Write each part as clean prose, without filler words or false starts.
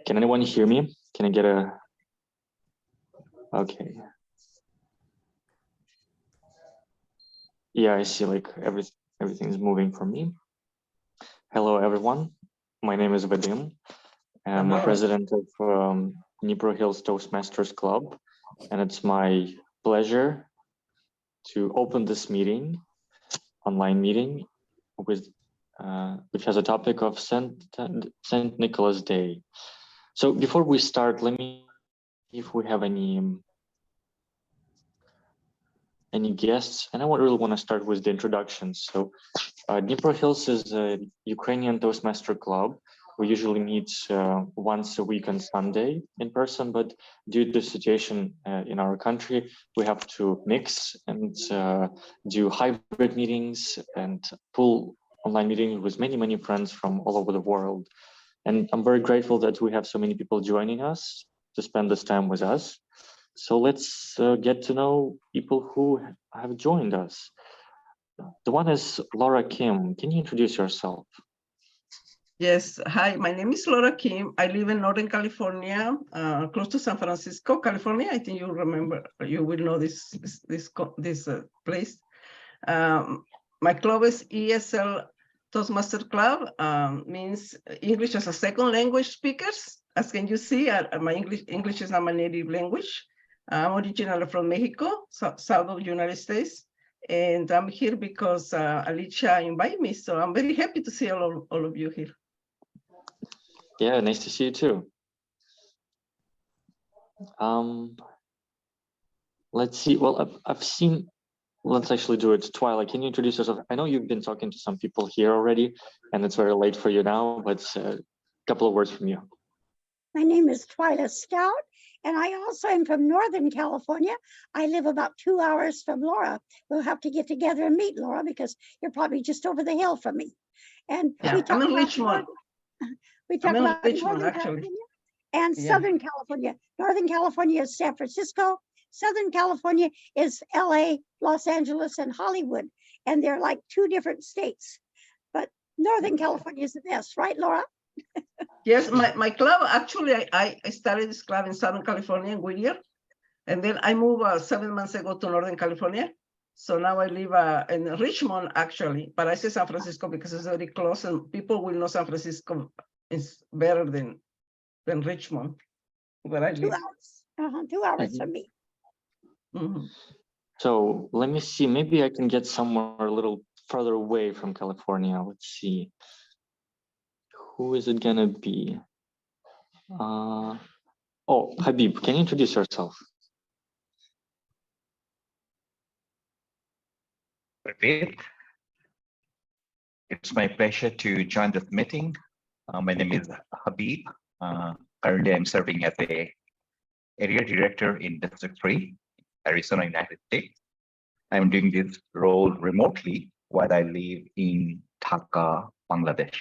Can anyone hear me? Can I get a, okay. Yeah, I see like everything is moving for me. Hello, everyone. My name is Vadim. I'm the president of Dnipro Hills Toastmasters Club, and it's my pleasure to open this meeting, online meeting, with which has a topic of St. Nicholas Day. So before we start, let me see if we have any guests, and I really want to start with the introductions. So Dnipro Hills is a Ukrainian Toastmaster club. We usually meet once a week on Sunday in person, but due to the situation in our country, we have to mix and do hybrid meetings and pull online meetings with many friends from all over the world. And I'm very grateful that we have so many people joining us to spend this time with us. So let's get to know people who have joined us. The one is Laura Kim. Can you introduce yourself? Yes, hi, my name is Laura Kim. I live in Northern California, close to San Francisco, California. I think you remember, you will know this place. My club is ESL Toastmaster Club, means English as a second language speakers. As can you see, my English is not my native language. I'm originally from Mexico, south of the United States. And I'm here because Alicia invited me. So I'm very happy to see all of you here. Yeah, nice to see you too. Let's see. Well, I've seen, let's actually do it. Twilight, can you introduce yourself? I know you've been talking to some people here already, and it's very late for you now, but a couple of words from you. My name is Twilight Stout, and I also am from Northern California. I live about 2 hours from Laura. We'll have to get together and meet, Laura, because you're probably just over the hill from me. And yeah, we talk about Richmond. We talk about Richmond, Northern California and Southern California. Northern California is San Francisco. Southern California is LA, Los Angeles, and Hollywood. And they're like two different states. But Northern California is the best, right, Laura? Yes, my club, actually, I started this club in Southern California, in Whittier. And then I moved 7 months ago to Northern California. So now I live in Richmond, actually, but I say San Francisco because it's very close and people will know San Francisco is better than Richmond, where I live. 2 hours, 2 hours from me. So let me see, maybe I can get somewhere a little further away from California. Let's see. Who is it gonna be? Oh, Habib, can you introduce yourself? Repeat. It's my pleasure to join this meeting. My name is Habib. Currently, I'm serving as the area director in District 3, Arizona, United States. I'm doing this role remotely while I live in Dhaka, Bangladesh.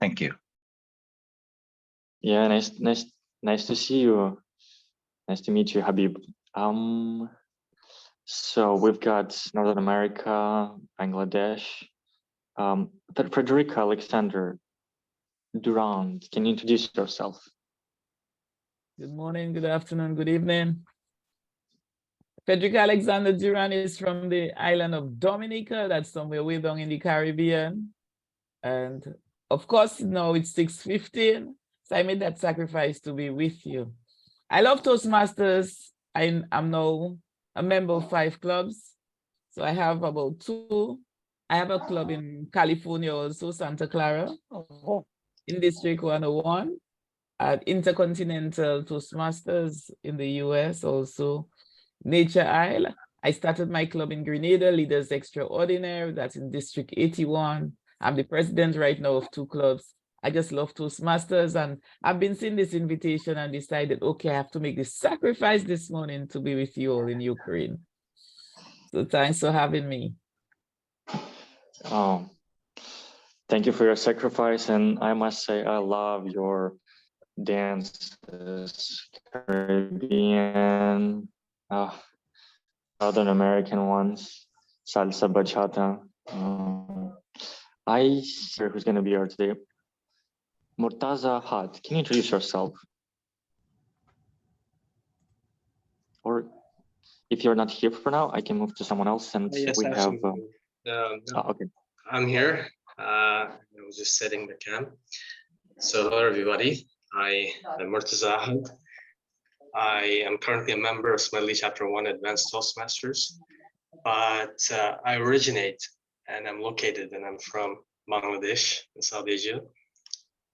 Thank you. Yeah, nice to see you. Nice to meet you, Habib. So we've got Northern America, Bangladesh. Frederica Oleksandr Durand, can you introduce yourself? Good morning, good afternoon, good evening. Frederica Oleksandr Durand is from the island of Dominica. That's somewhere way down in the Caribbean. And of course, now it's 6:15. So I made that sacrifice to be with you. I love Toastmasters. I'm now a member of 5 clubs. So I have about 2. I have a club in California also, Santa Clara, in District 101, at Intercontinental Toastmasters in the US also, Nature Isle. I started my club in Grenada, Leaders Extraordinary, that's in District 81. I'm the president right now of 2 clubs. I just love Toastmasters, and I've been seeing this invitation and decided, okay, I have to make this sacrifice this morning to be with you all in Ukraine. So thanks for having me. Oh, thank you for your sacrifice. And I must say, I love your dances, Caribbean, Southern American ones, salsa, bachata. I see who's going to be here today. Murtaza Had, can you introduce yourself? Or if you're not here for now, I can move to someone else, and Yes, we have. Okay. I'm here. I was just setting the cam. So hello, everybody. I am Murtaza. I am currently a member of St.Nicholas Chapter 1 Advanced Toastmasters, but I originate and I'm located and I'm from Bangladesh in South Asia,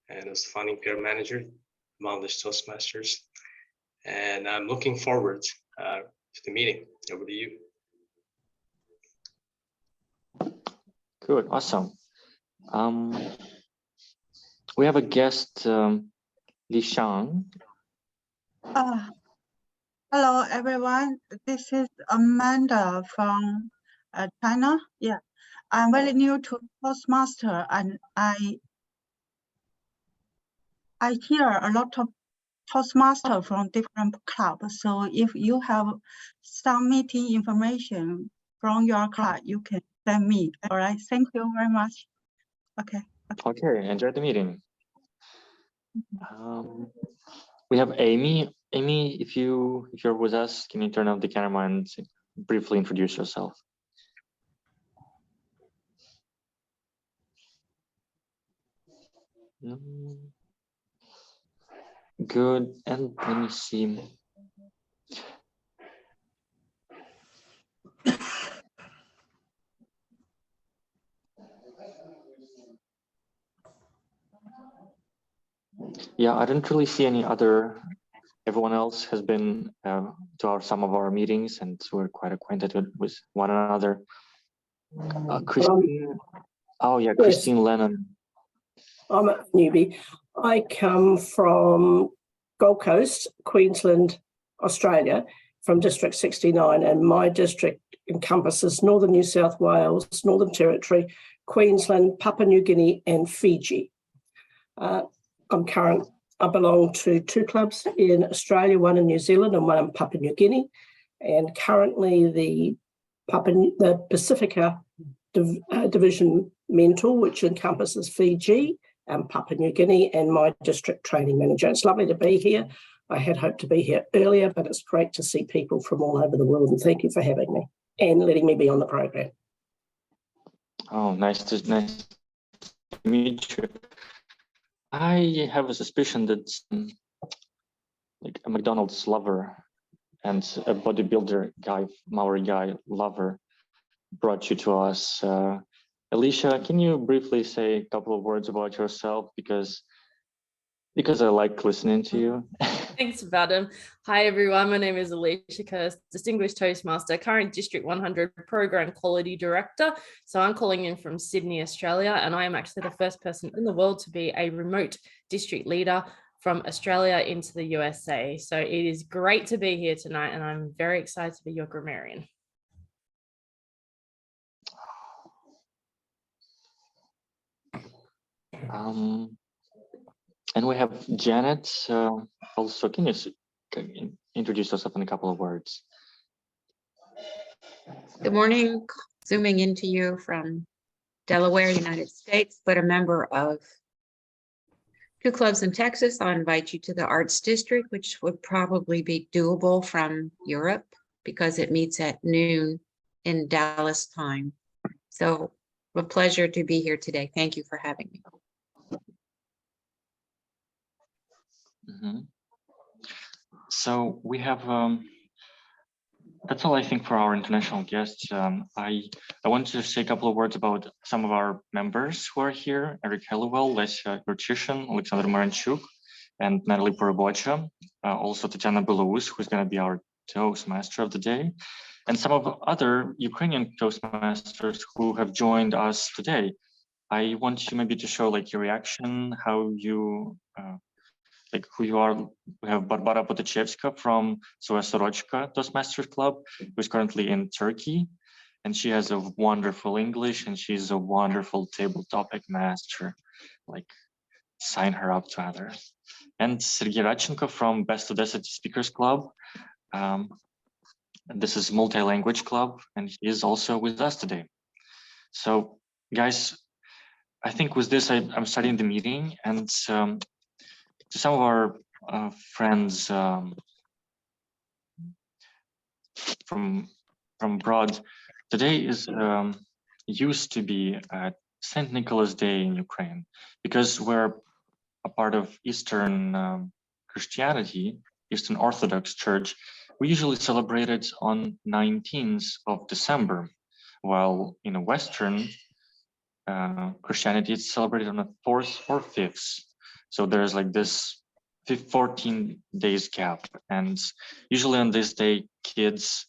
and I was the founding peer manager, Bangladesh Toastmasters, and I'm looking forward to the meeting. Over to you. Good, awesome. We have a guest, Li Shang. Hello, everyone. This is Amanda from China. Yeah, I'm very new to Toastmaster, and I hear a lot of Toastmaster from different clubs. So if you have some meeting information from your club, you can send me. All right. Thank you very much. Okay. Okay, enjoy the meeting. We have Amy. Amy, if you're with us, can you turn off the camera and briefly introduce yourself? Good, and let me see. Yeah, I didn't really see any other. Everyone else has been to some of our meetings, and we're quite acquainted with one another. Christine. Oh yeah, Christine Yes. Lennon. I'm a newbie. I come from Gold Coast, Queensland, Australia, from District 69, and my district encompasses Northern New South Wales, Northern Territory, Queensland, Papua New Guinea, and Fiji. I belong to 2 clubs in Australia, one in New Zealand and one in Papua New Guinea, and currently the Pacifica Division Mentor, which encompasses Fiji and Papua New Guinea, and my district training manager. It's lovely to be here. I had hoped to be here earlier, but it's great to see people from all over the world, and thank you for having me and letting me be on the program. Oh, nice to meet you. I have a suspicion that like a McDonald's lover and a bodybuilder guy, Maori guy lover, brought you to us. Alicia, can you briefly say a couple of words about yourself, because I like listening to you. Thanks, Vadim. Hi, everyone. My name is Alicia Kirst, Distinguished Toastmaster, current District 100 Program Quality Director. So I'm calling in from Sydney, Australia, and I am actually the first person in the world to be a remote district leader from Australia into the USA. So it is great to be here tonight, and I'm very excited to be your grammarian. And we have Janet. Also, can you introduce yourself in a couple of words? Good morning, zooming into you from Delaware, United States, but a member of 2 clubs in Texas. I'll invite you to the Arts District, which would probably be doable from Europe because it meets at noon in Dallas time. So a pleasure to be here today. Thank you for having me. So we have, that's all I think for our international guests. I wanted to say a couple of words about some of our members who are here: Eric Halliwell, Lesya Yurchishin, Oleksandr Myronchuk, and Natalie Porobocha. Also Tetiana Bilous, who's going to be our Toastmaster of the day, and some of other Ukrainian Toastmasters who have joined us today. I want you maybe to show like your reaction, how you like who you are. We have Barbara Potachevska from Svoya Sorochka Toastmasters Club, who's currently in Turkey, and she has a wonderful English, and she's a wonderful table topic master. Like, sign her up to others. And Sergey Radchenko from Best Audacity Speakers Club. This is multi-language club, and he is also with us today. So, guys, I think with this, I'm starting the meeting, and to some of our friends from abroad, today is used to be St. Nicholas Day in Ukraine, because we're a part of Eastern Christianity, Eastern Orthodox Church. We usually celebrate it on 19th of December, while in Western Christianity, it's celebrated on the 4th or 5th. So there's like this 14 days gap. And usually on this day, kids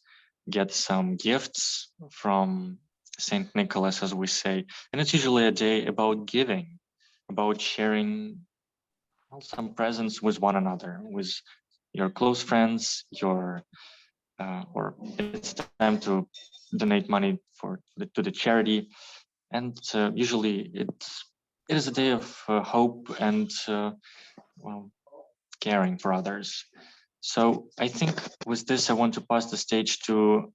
get some gifts from St. Nicholas, as we say. And it's usually a day about giving, about sharing some presents with one another, with your close friends, or it's time to donate money to the charity. And usually it is a day of hope and well, caring for others. So I think with this, I want to pass the stage to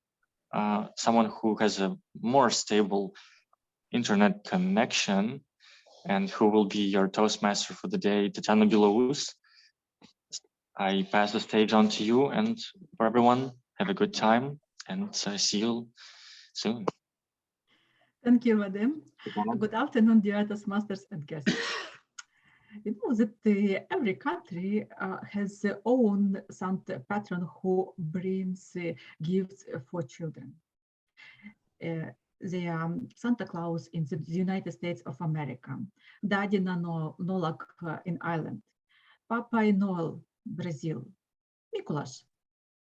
someone who has a more stable internet connection and who will be your Toastmaster for the day, Tetiana Bilous. I pass the stage on to you, and for everyone, have a good time, and see you soon. Thank you, Vadim. Good afternoon, dear Toastmasters and guests. You know that every country has their own Santa patron who brings gifts for children. The Santa Claus in the United States of America, Daddy Noel in Ireland, Papa Noel, Brazil, Mikuláš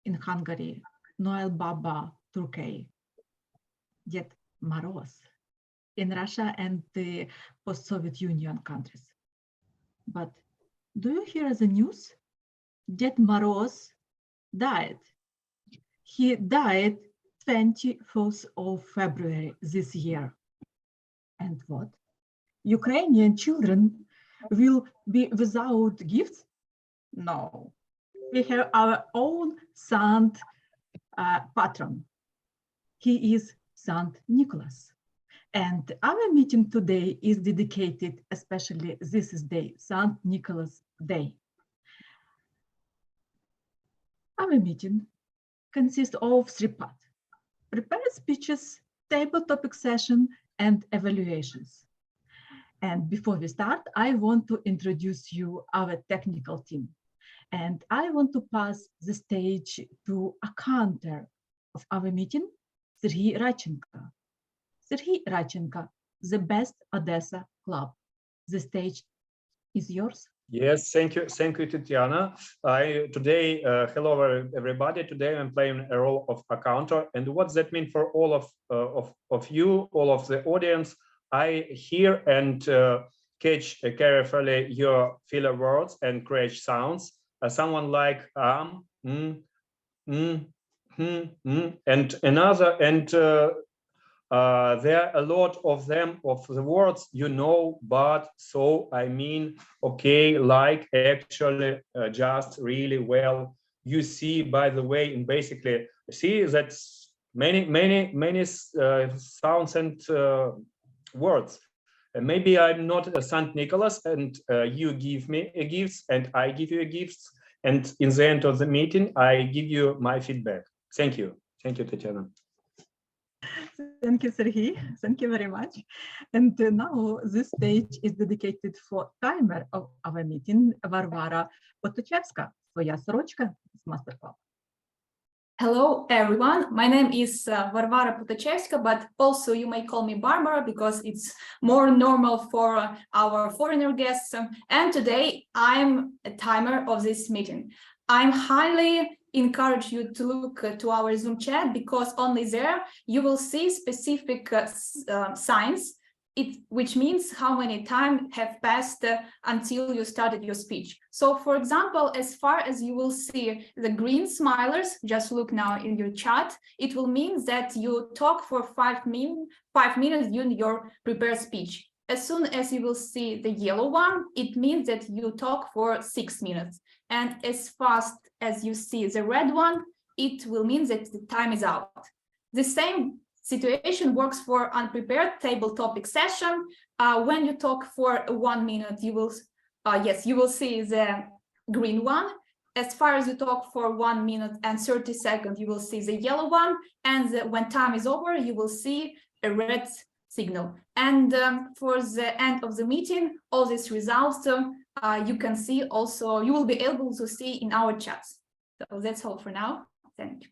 in Hungary, Noel Baba, Turkey, Ded Moroz in Russia and the post-Soviet Union countries. But do you hear the news? Ded Moroz died. He died 24th of February this year. And what? Ukrainian children will be without gifts? No. We have our own Saint patron. He is St. Nicholas. And our meeting today is dedicated, especially this is day, St. Nicholas Day. Our meeting consists of 3 parts: prepared speeches, table topic session, and evaluations. And before we start, I want to introduce you our technical team. And I want to pass the stage to a counter of our meeting, Serhiy Radchenko. Serhiy Radchenko, the best Odessa club. The stage is yours. Yes, thank you, Tetiana. Today, hello everybody. Today I'm playing a role of a counter, and what does that mean for all of you, all of the audience? I hear and catch carefully your filler words and create sounds. Someone like and another, and there are a lot of them, of the words you know, but so I mean, okay, like, actually, just, really, well. You see, by the way, and basically see that many sounds and words. Maybe I'm not a St. Nicholas, and you give me a gift, and I give you a gift, and in the end of the meeting, I give you my feedback. Thank you, Tetiana. Thank you, Serhiy. Thank you very much. And now this stage is dedicated for timer of our meeting, Varvara Potachevska. Своя сорочка с Master Club. Hello, everyone. My name is Varvara Potachevska, but also you may call me Barbara because it's more normal for our foreigner guests. And today I'm a timer of this meeting. I'm highly encourage you to look to our Zoom chat because only there you will see specific signs, which means how many time have passed until you started your speech. So for example, as far as you will see the green smilers, just look now in your chat, it will mean that you talk for 5 minutes during your prepared speech. As soon as you will see the yellow one, it means that you talk for 6 minutes. And as fast as you see the red one, it will mean that the time is out. The same situation works for unprepared table topic session. When you talk for 1 minute, you will see the green one. As far as you talk for 1 minute and 30 seconds, you will see the yellow one. And when time is over, you will see a red signal. And for the end of the meeting, all these results you can see also, you will be able to see in our chats. So that's all for now. Thank you.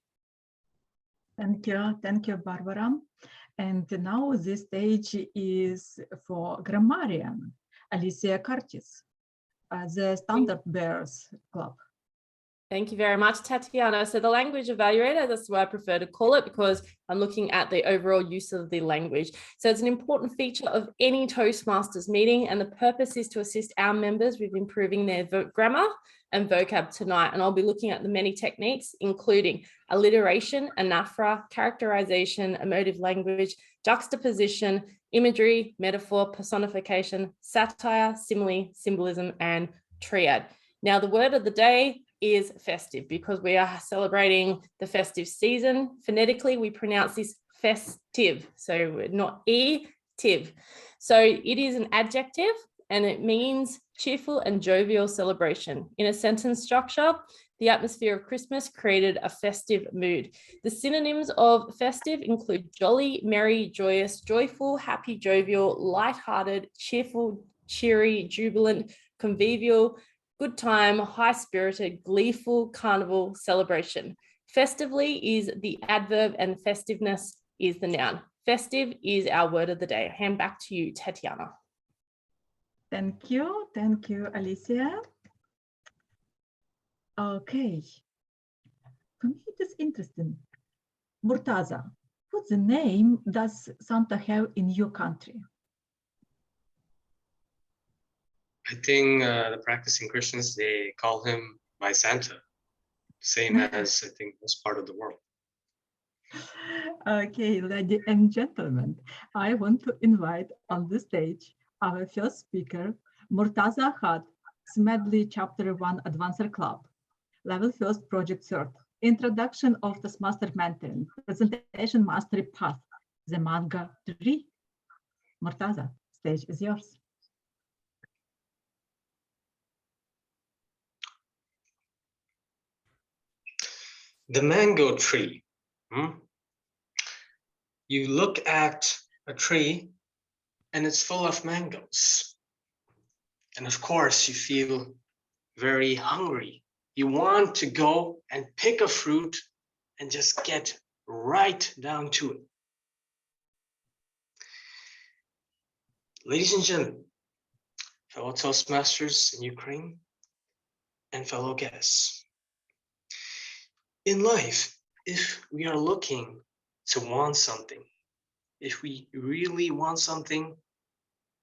Thank you, Barbara. And now this stage is for grammarian, Alicia Curtis, the Standard Bearers Club. Thank you very much, Tatiana. So the language evaluator, that's what I prefer to call it because I'm looking at the overall use of the language. So it's an important feature of any Toastmasters meeting, and the purpose is to assist our members with improving their grammar and vocab tonight. And I'll be looking at the many techniques, including alliteration, anaphora, characterization, emotive language, juxtaposition, imagery, metaphor, personification, satire, simile, symbolism, and triad. Now, the word of the day is festive because we are celebrating the festive season. Phonetically, we pronounce this festive, so not e-tive. So it is an adjective and it means cheerful and jovial celebration. In a sentence structure, the atmosphere of Christmas created a festive mood. The synonyms of festive include jolly, merry, joyous, joyful, happy, jovial, light-hearted, cheerful, cheery, jubilant, convivial, good time, high-spirited, gleeful, carnival, celebration. Festively is the adverb and festiveness is the noun. Festive is our word of the day. Hand back to you, Tetiana. Thank you, Alicia. Okay, for me it is interesting. Murtaza, what name does Santa have in your country? I think the practicing Christians, they call him my Santa, same as I think most part of the world. Okay, ladies and gentlemen, I want to invite on the stage our first speaker, Murtaza Had, Smedley Chapter 1 Advancer Club, Level 1st Project Third, Introduction of Toastmaster Mentoring, Presentation Mastery Path, the Manga 3. Murtaza, stage is yours. The mango tree. You look at a tree and it's full of mangoes. And of course, you feel very hungry. You want to go and pick a fruit and just get right down to it. Ladies and gentlemen, fellow Toastmasters in Ukraine and fellow guests, in life, if we are looking to want something, if we really want something,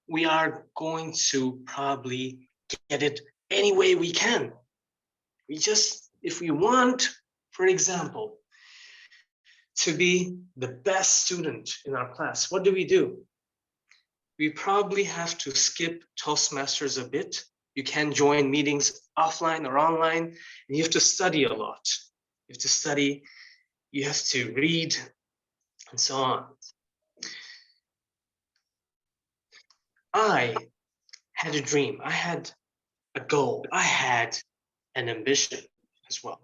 we are going to probably get it any way we can. If we want, for example, to be the best student in our class, what do? We probably have to skip Toastmasters a bit. You can join meetings offline or online, and you have to study a lot. You have to study, you have to read, and so on. I had a dream, I had a goal, I had an ambition as well.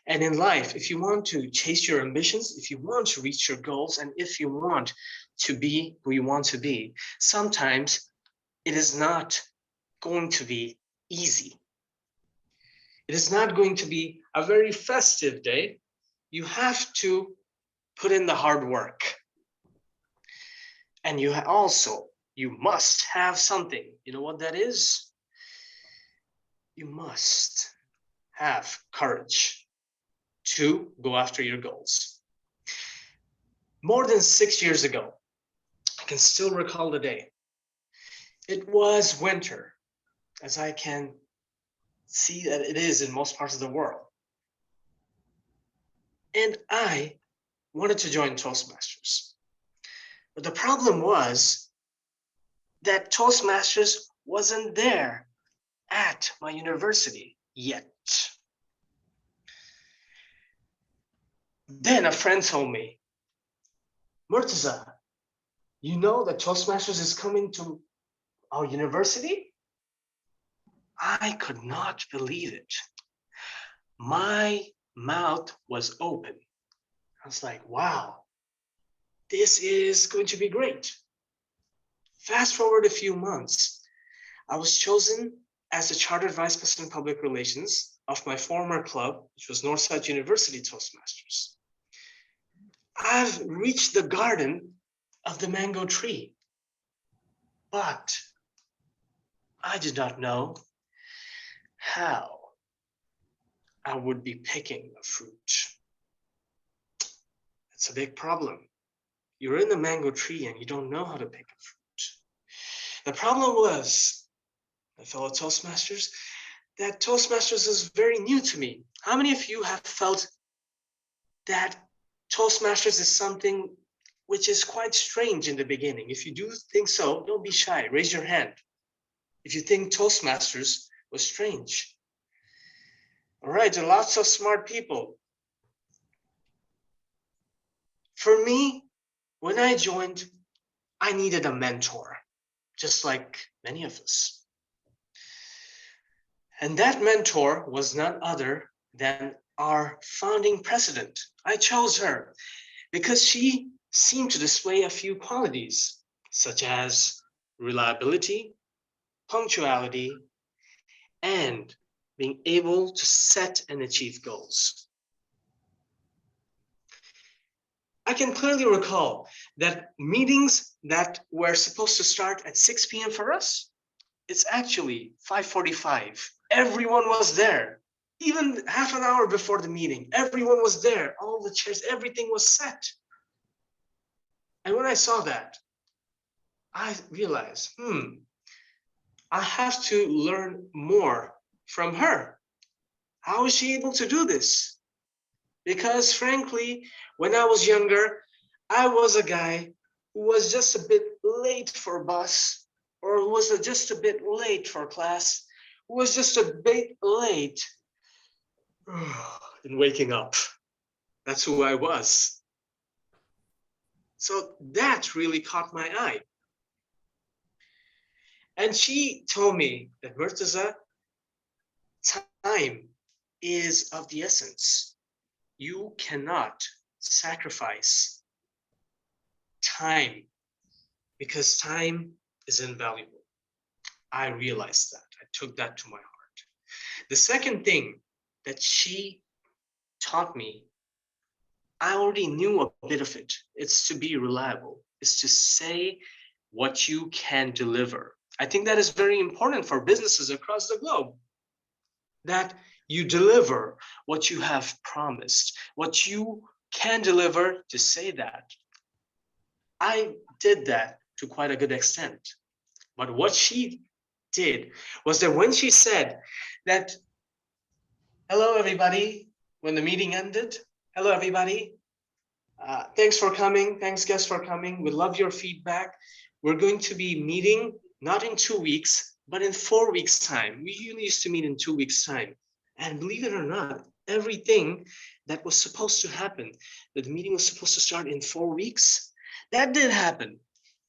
And in life, if you want to chase your ambitions, if you want to reach your goals, and if you want to be who you want to be, sometimes it is not going to be easy. It is not going to be a very festive day. You have to put in the hard work. And you must have something. You know what that is? You must have courage to go after your goals. More than 6 years ago, I can still recall the day. It was winter, as I can see that it is in most parts of the world. And I wanted to join Toastmasters. But the problem was that Toastmasters wasn't there at my university yet. Then a friend told me, Murtaza, you know that Toastmasters is coming to our university? I could not believe it. My mouth was open. I was like, wow, this is going to be great. Fast forward a few months, I was chosen as the Chartered Vice President of Public Relations of my former club, which was Northside University Toastmasters. I've reached the garden of the mango tree, but I did not know how I would be picking the fruit. It's a big problem. You're in the mango tree and you don't know how to pick a fruit. The problem was, my fellow Toastmasters, that Toastmasters is very new to me. How many of you have felt that Toastmasters is something which is quite strange in the beginning? If you do think so, don't be shy, raise your hand. If you think Toastmasters was strange. All right, there are lots of smart people. For me, when I joined, I needed a mentor, just like many of us. And that mentor was none other than our founding president. I chose her because she seemed to display a few qualities, such as reliability, punctuality, and being able to set and achieve goals. I can clearly recall that meetings that were supposed to start at 6 p.m. for us, it's actually 5:45. Everyone was there. Even half an hour before the meeting, everyone was there. All the chairs, everything was set. And when I saw that, I realized, I have to learn more from her. How is she able to do this? Because frankly, when I was younger, I was a guy who was just a bit late for bus, or who was just a bit late for class, who was just a bit late in waking up. That's who I was. So that really caught my eye. And she told me that, Murtaza, time is of the essence. You cannot sacrifice time because time is invaluable. I realized that. I took that to my heart. The second thing that she taught me, I already knew a bit of it. It's to be reliable. It's to say what you can deliver. I think that is very important for businesses across the globe, that you deliver what you have promised, what you can deliver, to say that. I did that to quite a good extent. But what she did was that when she said that, hello, everybody, when the meeting ended, hello, everybody. Thanks for coming. Thanks, guests, for coming. We love your feedback. We're going to be meeting not in 2 weeks, but in 4 weeks' time. We usually used to meet in 2 weeks' time. And believe it or not, everything that was supposed to happen, that the meeting was supposed to start in 4 weeks, that did happen.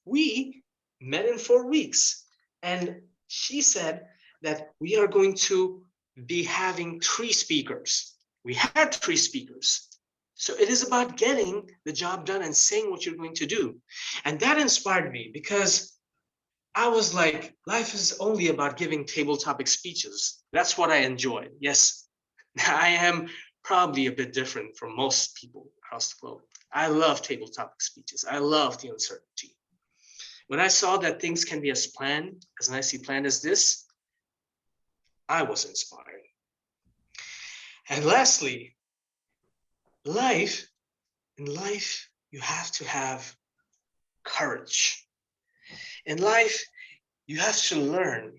We met in 4 weeks. And she said that we are going to be having 3 speakers. We had 3 speakers. So it is about getting the job done and saying what you're going to do. And that inspired me because I was like, life is only about giving table topic speeches. That's what I enjoy. Yes, I am probably a bit different from most people across the globe. I love table topic speeches. I love the uncertainty. When I saw that things can be as planned, as nicely planned as this, I was inspired. And lastly, in life, you have to have courage. In life, you have to learn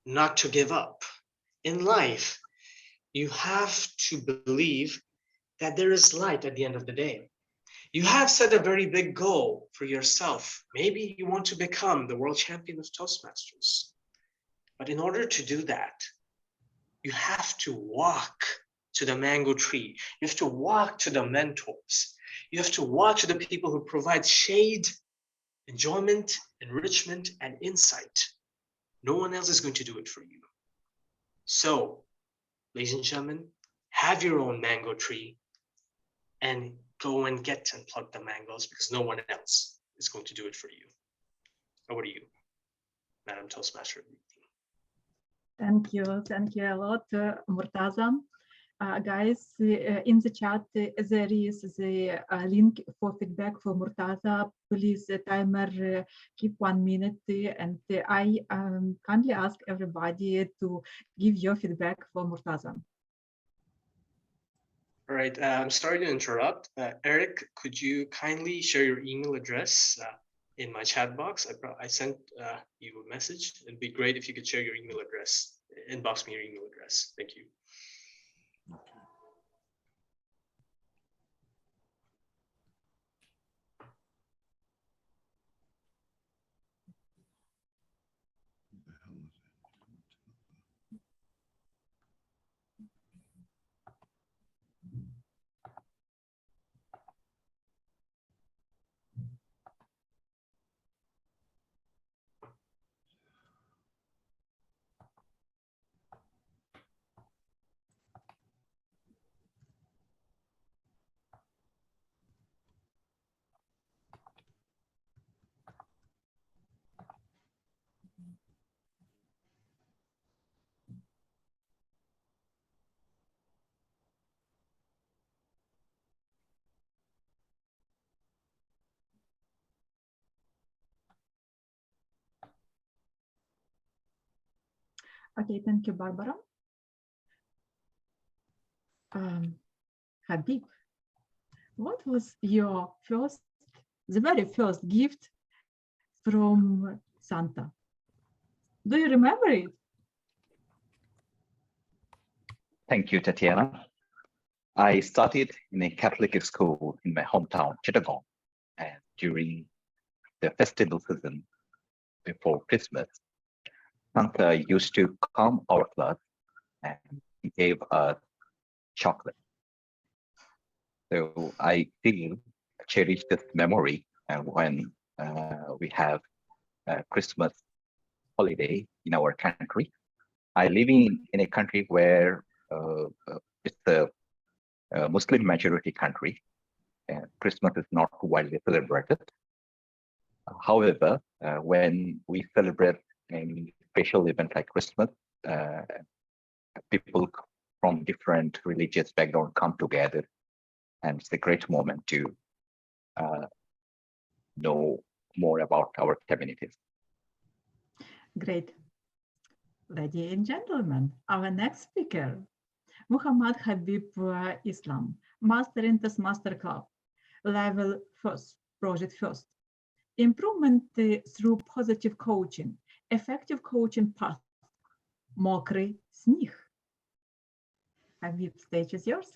not to give up. In life, you have to believe that there is light at the end of the day. You have set a very big goal for yourself. Maybe you want to become the world champion of Toastmasters. But in order to do that, you have to walk to the mango tree. You have to walk to the mentors. You have to watch the people who provide shade, enjoyment, enrichment, and insight. No one else is going to do it for you. So, ladies and gentlemen, have your own mango tree and go and get and pluck the mangoes because no one else is going to do it for you. Over to you, Madam Toastmaster. Thank you a lot, Murtaza. Guys, in the chat, there is the link for feedback for Murtaza. Please, timer, keep 1 minute, and I kindly ask everybody to give your feedback for Murtaza. All right, I'm sorry to interrupt. Eric, could you kindly share your email address in my chat box? I sent you a message. It'd be great if you could share your email address. Inbox me your email address. Thank you. Okay, thank you, Barbara. Habib, what was your the very first gift from Santa? Do you remember it? Thank you, Tetiana. I started in a Catholic school in my hometown, Chittagong, and during the festival season before Christmas, Santa used to come our class and he gave us chocolate. So I still cherish this memory when we have a Christmas holiday in our country. I live in a country where it's a Muslim majority country, and Christmas is not widely celebrated. However, when we celebrate a special event like Christmas, people from different religious backgrounds come together, and it's a great moment to know more about our communities. Great. Ladies and gentlemen, our next speaker, Muhammad Habib Islam, Master in Toastmaster Club, Level 1st, Project 1st. Improvement through positive coaching, effective coaching path, Mokryy, snih. Habib, stage is yours.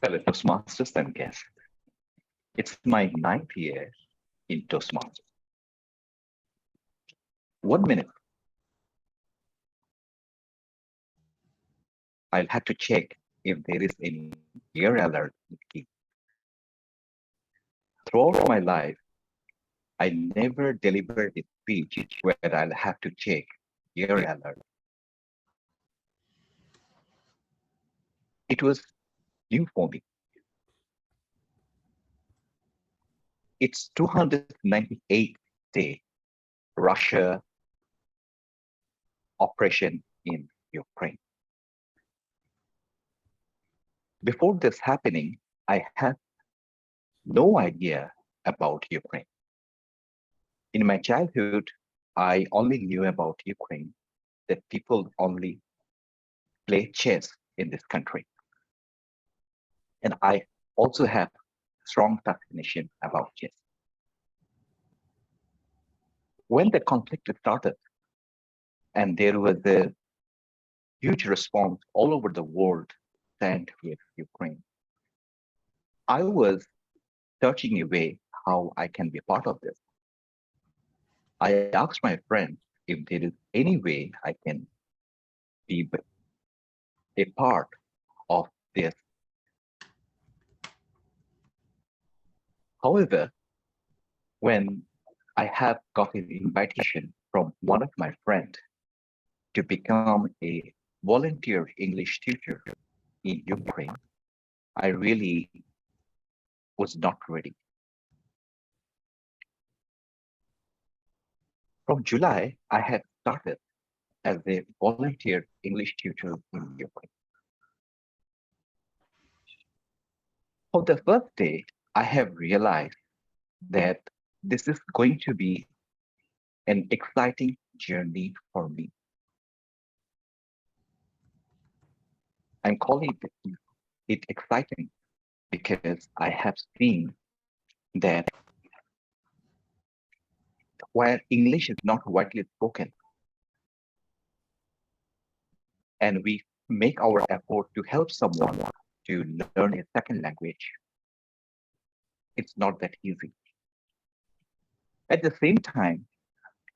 Fellow Toastmasters and guests, it's my 9th year in Toastmasters. 1 minute. I'll have to check if there is any error alert. Throughout my life, I never delivered a speech where I'll have to check error alert. It was new for me. It's 298th day Russia operation in Ukraine. Before this happening, I had no idea about Ukraine. In my childhood, I only knew about Ukraine that people only play chess in this country. And I also have strong fascination about chess. When the conflict started and there was a huge response all over the world sent with Ukraine, I was searching a way how I can be part of this. I asked my friend if there is any way I can be a part of this. However, when I have got an invitation from one of my friends to become a volunteer English teacher in Ukraine, I really was not ready. From July, I had started as a volunteer English tutor in Ukraine. For the first day, I have realized that this is going to be an exciting journey for me. I'm calling it exciting because I have seen that where English is not widely spoken, and we make our effort to help someone to learn a second language, it's not that easy. At the same time,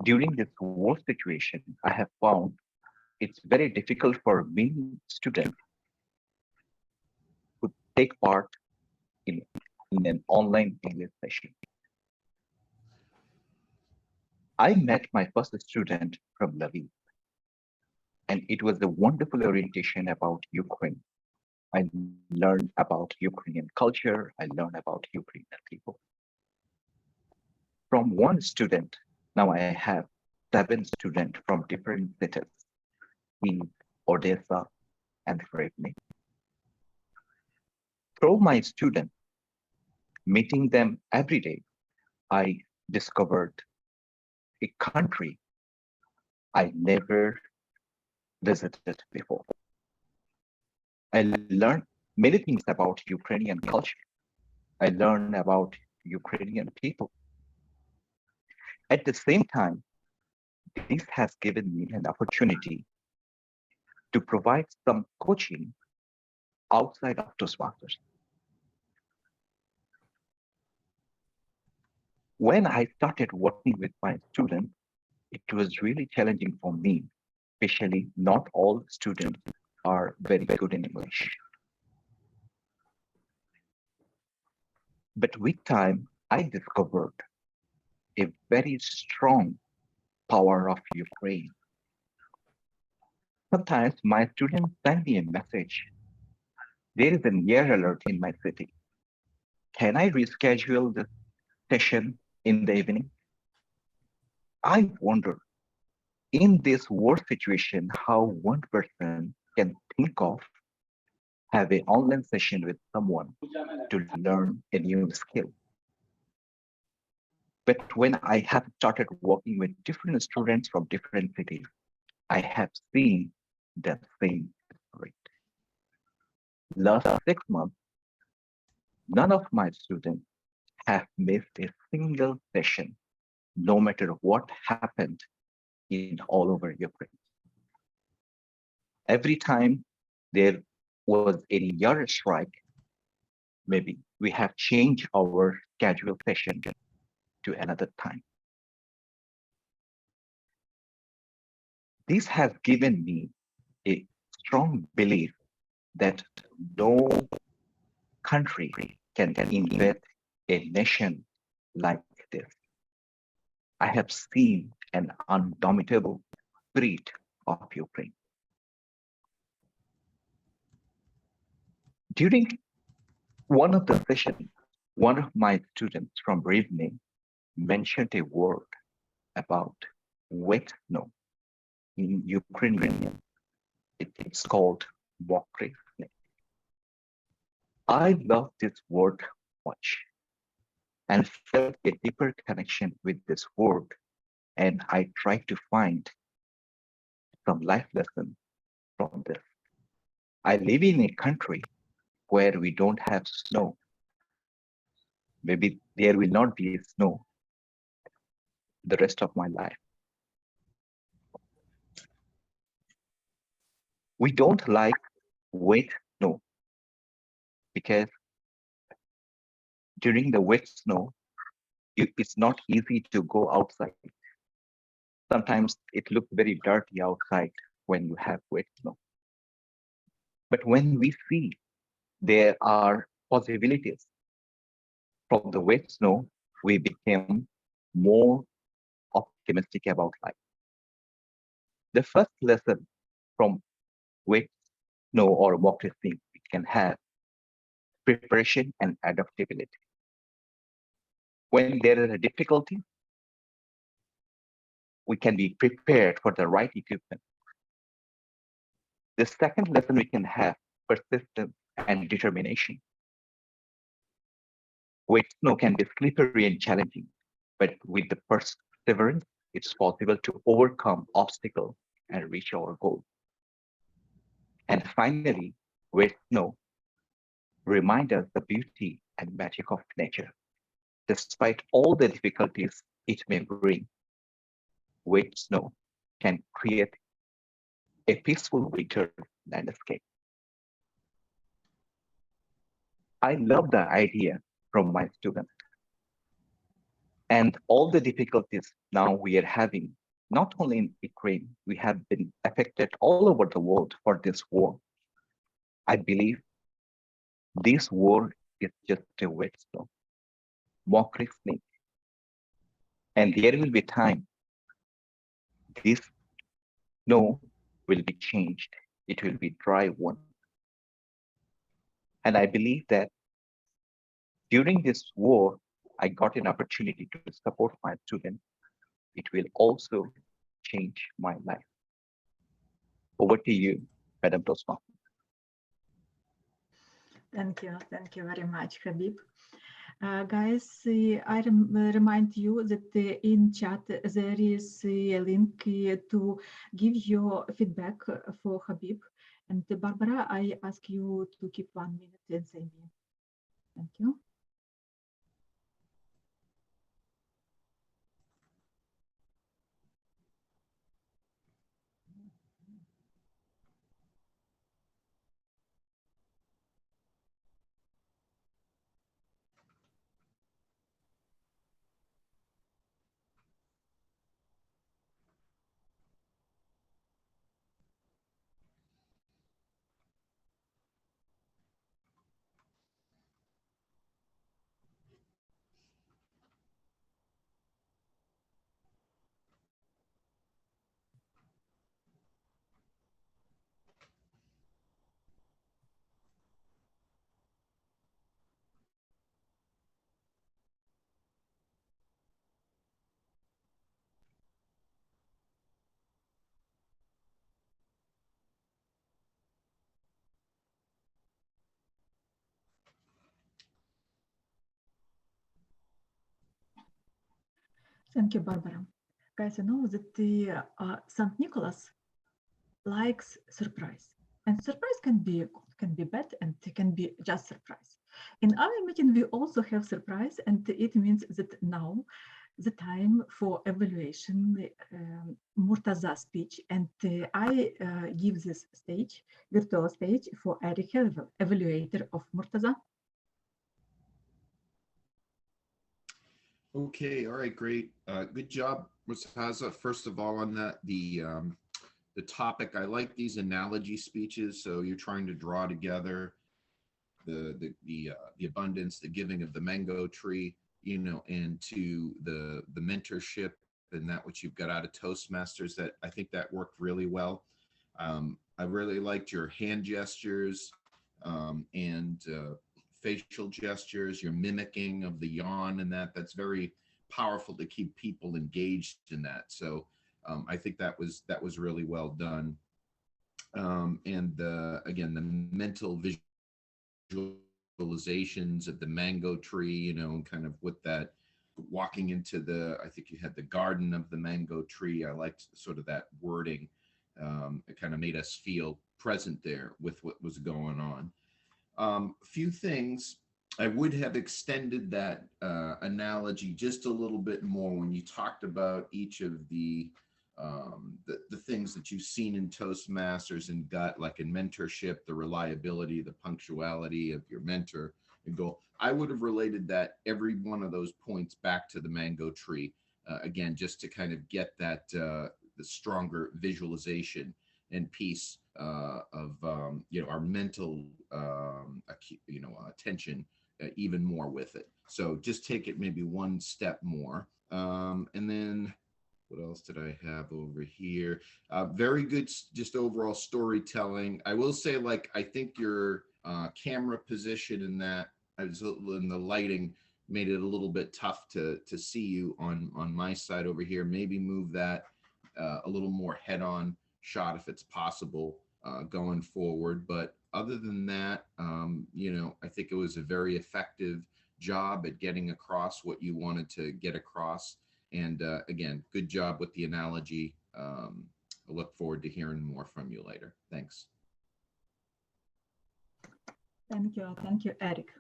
during this war situation, I have found it's very difficult for many students to take part in an online English session. I met my first student from Lviv, and it was a wonderful orientation about Ukraine. I learned about Ukrainian culture. I learned about Ukrainian people. From one student, now I have 7 students from different cities in Odessa and Rivne. Through my students, meeting them every day, I discovered a country I never visited before. I learned many things about Ukrainian culture. I learned about Ukrainian people. At the same time, this has given me an opportunity to provide some coaching outside of Toastmasters. When I started working with my students, it was really challenging for me, especially not all students are very good in English. But with time, I discovered a very strong power of Ukraine. Sometimes my students send me a message. There is an air alert in my city. Can I reschedule the session in the evening? I wonder, in this war situation, how one person can think of have an online session with someone to learn a new skill. But when I have started working with different students from different cities, I have seen the same rate. Last 6 months, none of my students have missed a single session, no matter what happened in all over Ukraine. Every time there was any air strike, maybe we have changed our scheduled session to another time. This has given me a strong belief that no country can invade a nation like this. I have seen an undoubtable spirit of Ukraine. During one of the sessions, one of my students from Rivne mentioned a word about wet snow. In Ukrainian, it's called Mokryy. I love this word much and felt a deeper connection with this word, and I tried to find some life lesson from this. I live in a country where we don't have snow. Maybe there will not be snow the rest of my life. We don't like wet snow because during the wet snow, it's not easy to go outside. Sometimes it looks very dirty outside when you have wet snow. But when we see there are possibilities from the wet snow, we became more optimistic about life. The first lesson from wet snow or Mokryy we can have preparation and adaptability. When there is a difficulty, we can be prepared for the right equipment. The second lesson we can have persistence and determination. Wet snow can be slippery and challenging, but with the perseverance, it's possible to overcome obstacles and reach our goal. And finally, wet snow reminds us the beauty and magic of nature. Despite all the difficulties it may bring, wet snow can create a peaceful winter landscape. I love the idea from my students. And all the difficulties now we are having, not only in Ukraine, we have been affected all over the world for this war. I believe this war is just a wet snow, Mokryy snake. And there will be time this snow will be changed. It will be dry one. And I believe that during this war, I got an opportunity to support my students. It will also change my life. Over to you, Madam Toastmaster. Thank you very much, Habib. Guys, I remind you that in chat there is a link to give your feedback for Habib. And Barbara, I ask you to keep 1 minute and say me. Thank you. Thank you, Barbara. Guys, I know that the St. Nicholas likes surprise, and surprise can be bad, and it can be just surprise. In our meeting, we also have surprise, and it means that now the time for evaluation, Murtaza speech, and I give this stage, virtual stage, for Eric, evaluator of Murtaza. Okay, all right, great. Good job, Murtaza. First of all, on that, the topic, I like these analogy speeches. So you're trying to draw together the abundance, the giving of the mango tree, you know, and to the mentorship and that which you've got out of Toastmasters. That I think that worked really well. I really liked your hand gestures and facial gestures, your mimicking of the yawn and that's very powerful to keep people engaged in that. So I think that was really well done. And again, the mental visualizations of the mango tree, you know, and kind of with that walking into I think you had the garden of the mango tree. I liked sort of that wording. It kind of made us feel present there with what was going on. Few things, I would have extended that analogy just a little bit more when you talked about each of the things that you've seen in Toastmasters and got, like in mentorship, the reliability, the punctuality of your mentor and goal. I would have related that every one of those points back to the mango tree, again, just to kind of get that the stronger visualization and piece our mental attention even more with it. So just take it maybe one step more. And then what else did I have over here? Very good, just overall storytelling. I will say, like, I think your camera position in that, in the lighting, made it a little bit tough to see you on my side over here. Maybe move that a little more head-on shot if it's possible going forward. But other than that, I think it was a very effective job at getting across what you wanted to get across. And again, good job with the analogy. I look forward to hearing more from you later. Thanks. Thank you, Eric.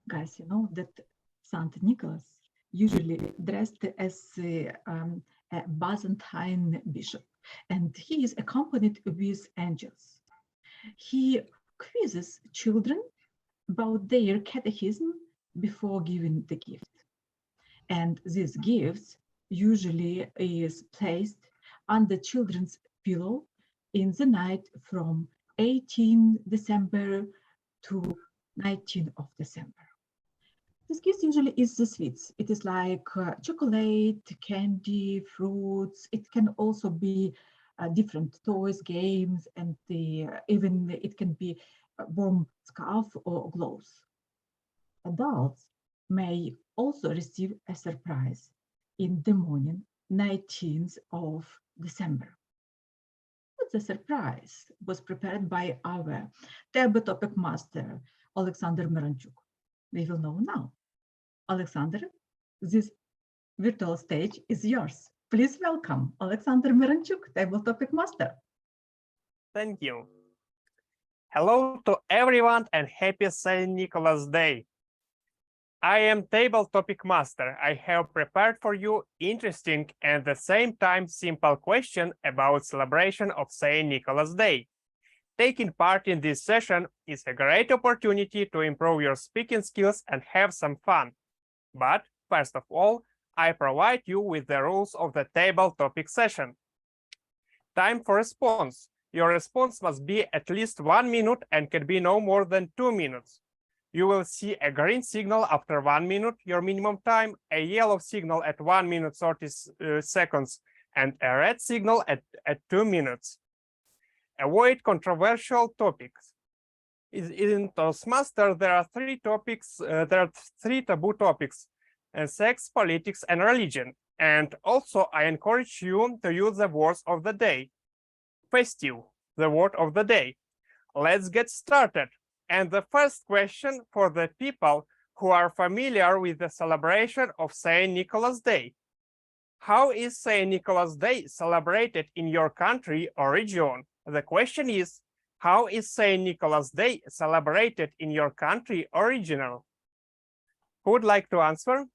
Guys, you know that St. Nicholas usually dressed as a Byzantine bishop, and he is accompanied with angels. He quizzes children about their catechism before giving the gift. And these gifts usually is placed under children's pillow in the night from 18 December to 19th of December. This gift usually is the sweets. It is like chocolate, candy, fruits. It can also be different toys, games, and even it can be a warm scarf or gloves. Adults may also receive a surprise in the morning, 19th of December. The surprise was prepared by our table topic master, Oleksandr Myronchuk. We will know now. Oleksandr, this virtual stage is yours. Please welcome Oleksandr Myronchuk, table topic master. Thank you. Hello to everyone and happy St. Nicholas Day. I am table topic master. I have prepared for you interesting and at the same time simple question about celebration of St. Nicholas Day. Taking part in this session is a great opportunity to improve your speaking skills and have some fun. But first of all, I provide you with the rules of the table topic session. Time for response. Your response must be at least 1 minute and can be no more than 2 minutes. You will see a green signal after 1 minute, your minimum time, a yellow signal at 1 minute 30 seconds, and a red signal at 2 minutes. Avoid controversial topics. In Toastmaster, there are 3 topics. There are 3 taboo topics: sex, politics, and religion. And also, I encourage you to use the words of the day. Festive, the word of the day. Let's get started. And the first question for the people who are familiar with the celebration of St. Nicholas Day. How is St. Nicholas Day celebrated in your country or region? The question is, how is St. Nicholas Day celebrated in your country or region? Who would like to answer?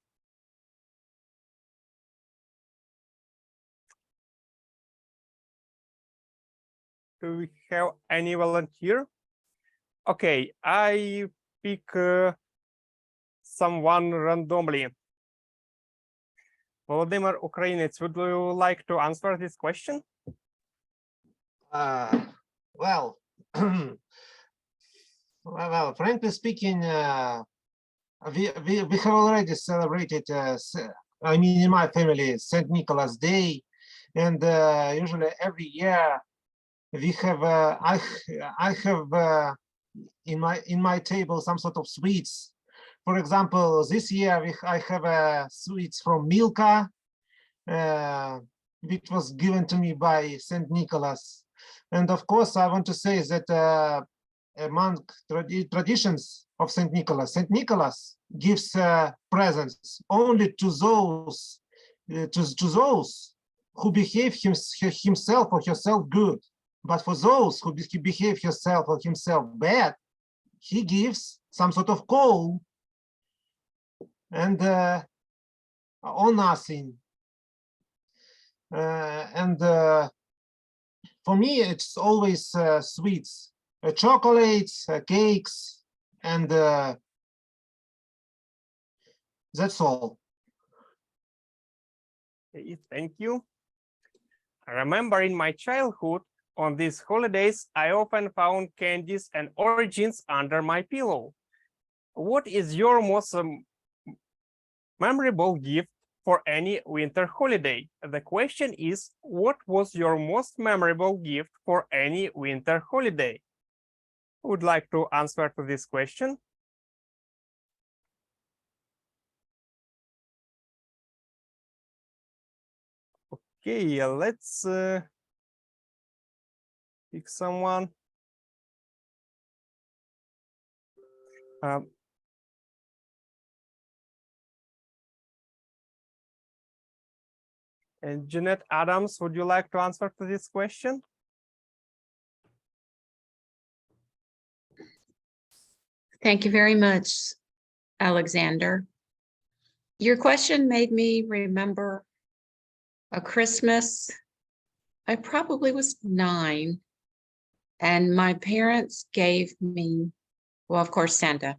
Do we have any volunteer? Okay, I pick someone randomly. Volodymyr Ukrainets, would you like to answer this question? Well, frankly speaking, we have already celebrated, I mean, in my family, St. Nicholas Day, and usually every year we have, I have in my table some sort of sweets. For example, this year I have sweets from Milka, which was given to me by St. Nicholas. And of course, I want to say that among traditions of St. Nicholas gives presents only to those who behave himself or herself good. But for those who behave herself or himself bad, he gives some sort of coal and or nothing. For me, it's always sweets, chocolates, cakes, and that's all. Thank you. I remember in my childhood, On these holidays, I often found candies and oranges under my pillow. What is your most memorable gift for any winter holiday? The question is, what was your most memorable gift for any winter holiday? Who would like to answer to this question? Okay, let's pick someone. And Jeanette Adams, would you like to answer to this question? Thank you very much, Alexander. Your question made me remember a Christmas. I probably was 9, and my parents gave me, well, of course, Santa.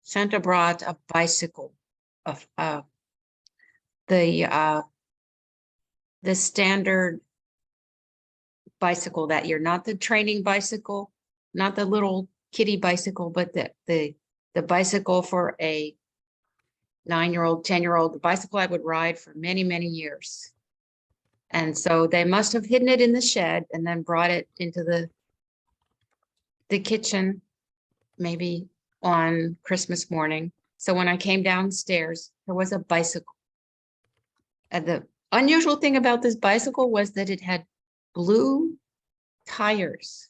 Santa brought a bicycle of the standard bicycle that year, not the training bicycle, not the little kiddie bicycle, but the bicycle for a 9-year-old, 10-year-old, the bicycle I would ride for many, many years. And so they must have hidden it in the shed and then brought it into the kitchen, maybe on Christmas morning. So when I came downstairs, there was a bicycle. And the unusual thing about this bicycle was that it had blue tires.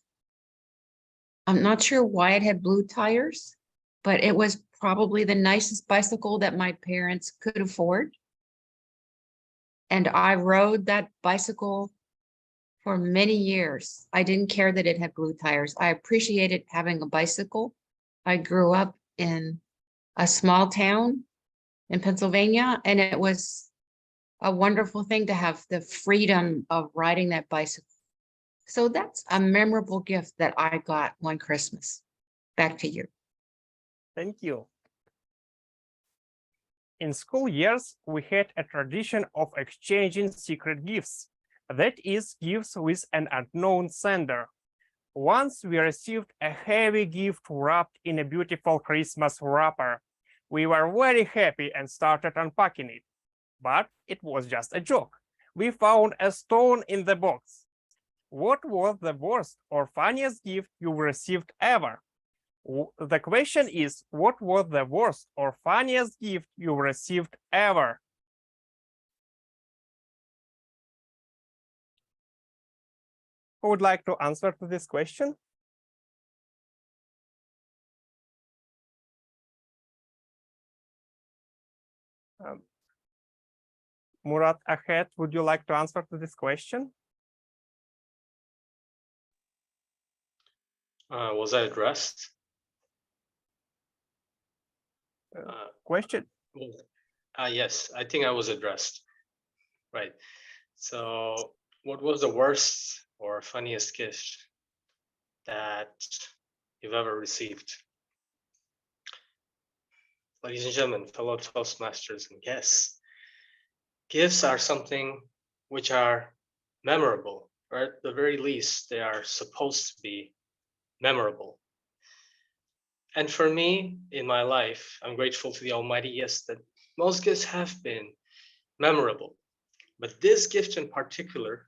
I'm not sure why it had blue tires, but it was probably the nicest bicycle that my parents could afford. And I rode that bicycle for many years. I didn't care that it had blue tires. I appreciated having a bicycle. I grew up in a small town in Pennsylvania, and it was a wonderful thing to have the freedom of riding that bicycle. So that's a memorable gift that I got one Christmas. Back to you. Thank you. In school years, we had a tradition of exchanging secret gifts. That is, gifts with an unknown sender. Once we received a heavy gift wrapped in a beautiful Christmas wrapper. We were very happy and started unpacking it. But it was just a joke. We found a stone in the box. What was the worst or funniest gift you received ever? The question is, what was the worst or funniest gift you received ever? Who would like to answer to this question? Murat Ahed, would you like to answer to this question? Was I addressed? Question? Yes, I think I was addressed. Right. So what was the worst or funniest gift that you've ever received? Ladies and gentlemen, fellow Toastmasters and guests, gifts are something which are memorable, or at the very least, they are supposed to be memorable. And for me, in my life, I'm grateful to the Almighty, yes, that most gifts have been memorable. But this gift in particular,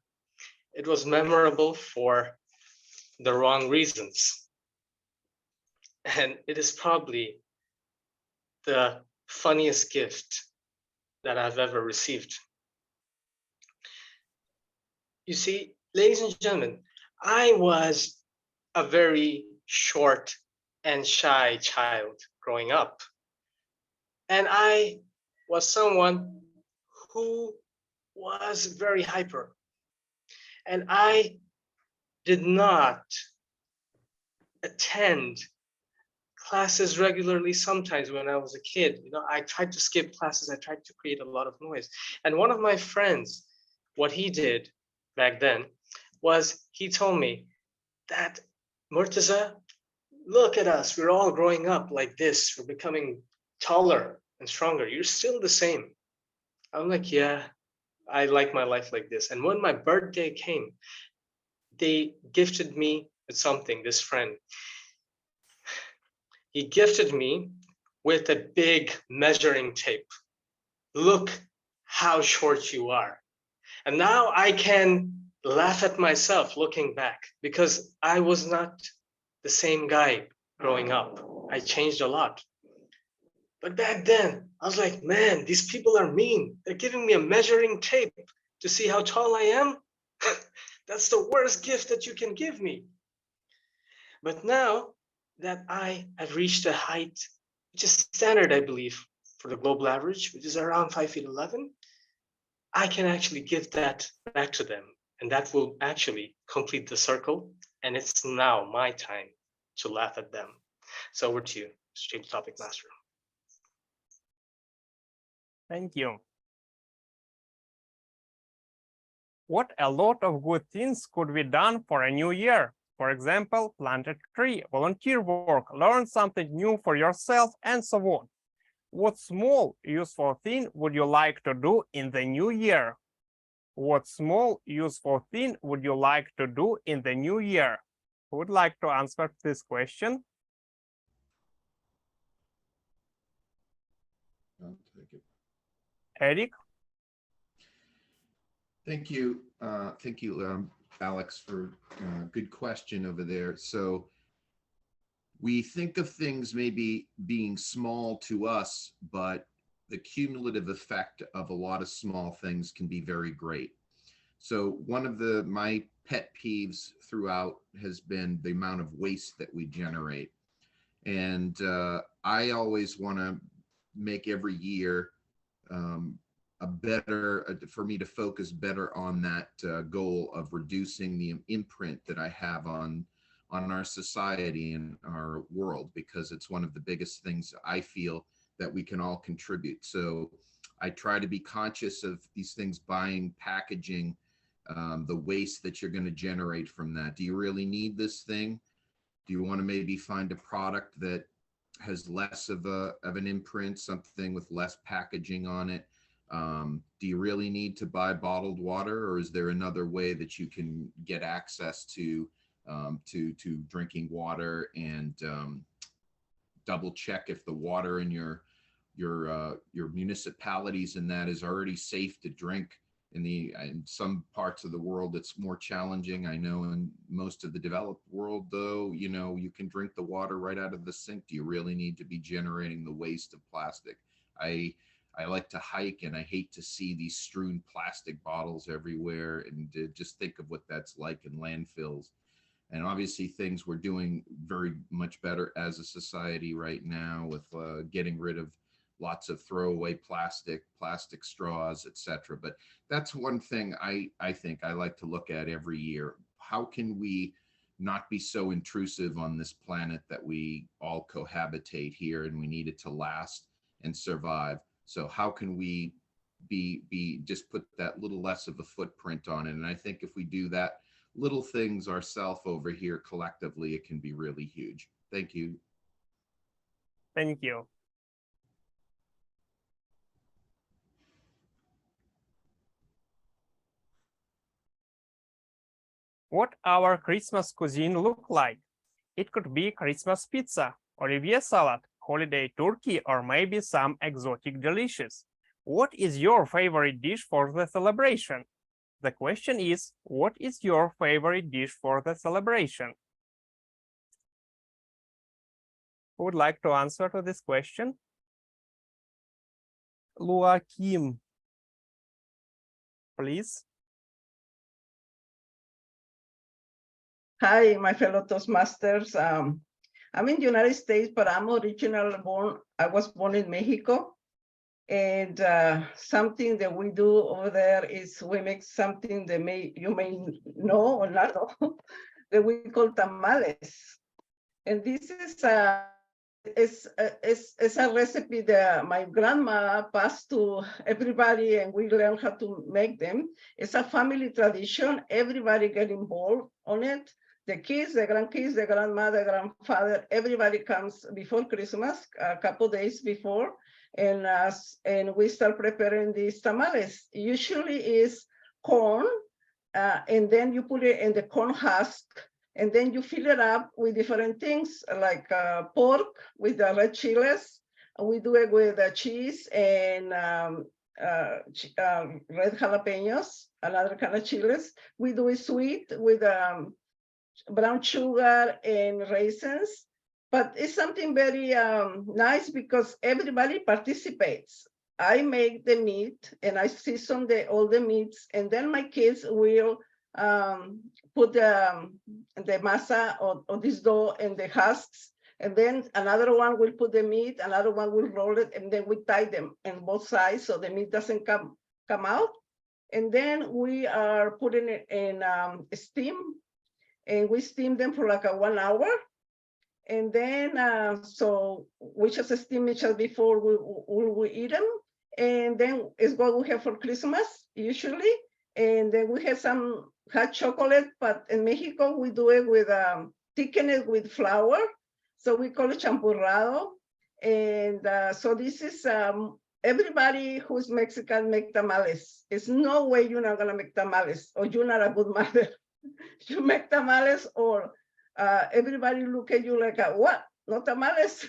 it was memorable for the wrong reasons. And it is probably the funniest gift that I've ever received. You see, ladies and gentlemen, I was a very short and shy child growing up. And I was someone who was very hyper. And I did not attend classes regularly. Sometimes when I was a kid, I tried to skip classes. I tried to create a lot of noise. And one of my friends, what he did back then was he told me that, Murtaza, look at us. We're all growing up like this. We're becoming taller and stronger. You're still the same. I'm like, yeah, I like my life like this. And when my birthday came, they gifted me with something, this friend. He gifted me with a big measuring tape. Look how short you are. And now I can laugh at myself looking back because I was not the same guy growing up. I changed a lot. But back then, I was like, man, these people are mean. They're giving me a measuring tape to see how tall I am. That's the worst gift that you can give me. But now that I have reached a height, which is standard, I believe, for the global average, which is around 5'11", I can actually give that back to them. And that will actually complete the circle. And it's now my time to laugh at them. So over to you, Stream Topic Master. Thank you. What a lot of good things could be done for a new year. For example, plant a tree, volunteer work, learn something new for yourself, and so on. What small, useful thing would you like to do in the new year? What small, useful thing would you like to do in the new year? Who would like to answer this question? I'll take it. Eric? Thank you. Thank you, Alex, for a good question over there. So we think of things maybe being small to us, but the cumulative effect of a lot of small things can be very great. So one of my pet peeves throughout has been the amount of waste that we generate. And I always want to make every year for me to focus better on that goal of reducing the imprint that I have on our society and our world, because it's one of the biggest things I feel that we can all contribute. So I try to be conscious of these things, buying, packaging, the waste that you're going to generate from that. Do you really need this thing? Do you want to maybe find a product that has less of an imprint, something with less packaging on it? Do you really need to buy bottled water, or is there another way that you can get access to drinking water, and double check if the water in your municipalities and that is already safe to drink? In some parts of the world it's more challenging. I know in most of the developed world, though, you can drink the water right out of the sink. Do you really need to be generating the waste of plastic? I like to hike, and I hate to see these strewn plastic bottles everywhere, and just think of what that's like in landfills. And obviously things we're doing very much better as a society right now with getting rid of lots of throwaway plastic straws, etc. But that's one thing I think I like to look at every year. How can we not be so intrusive on this planet that we all cohabitate here, and we need it to last and survive? So how can we just put that little less of a footprint on it? And I think if we do that little things ourselves over here collectively, it can be really huge. Thank you. Thank you. What our Christmas cuisine look like? It could be Christmas pizza, Olivier salad, holiday turkey, or maybe some exotic delicious. What is your favorite dish for the celebration? The question is, what is your favorite dish for the celebration? Who would like to answer to this question? Luakim, please. Hi, my fellow Toastmasters. I'm in the United States, but I'm originally I was born in Mexico. And something that we do over there is we make something that you may know or not know, that we call tamales. And this is a recipe that my grandma passed to everybody, and we learned how to make them. It's a family tradition. Everybody get involved on it. The kids, the grandkids, the grandmother, grandfather, everybody comes before Christmas, a couple days before, and we start preparing these tamales. Usually is corn and then you put it in the corn husk, and then you fill it up with different things like pork with the red chiles. We do it with cheese and red jalapenos, another kind of chiles. We do it sweet with brown sugar and raisins. But it's something very nice because everybody participates. I make the meat and I season all the meats, and then my kids will put the masa or this dough in the husks, and then another one will put the meat, another one will roll it, and then we tie them on both sides so the meat doesn't come out. And then we are putting it in steam, and we steam them for like 1 hour. And then, so we just steam it just before we eat them. And then it's what we have for Christmas, usually. And then we have some hot chocolate, but in Mexico, we do it with, thicken it with flour. So we call it champurrado. And so this is, everybody who's Mexican make tamales. There's no way you're not gonna make tamales, or you're not a good mother. You make tamales, or everybody look at you like, what? No tamales?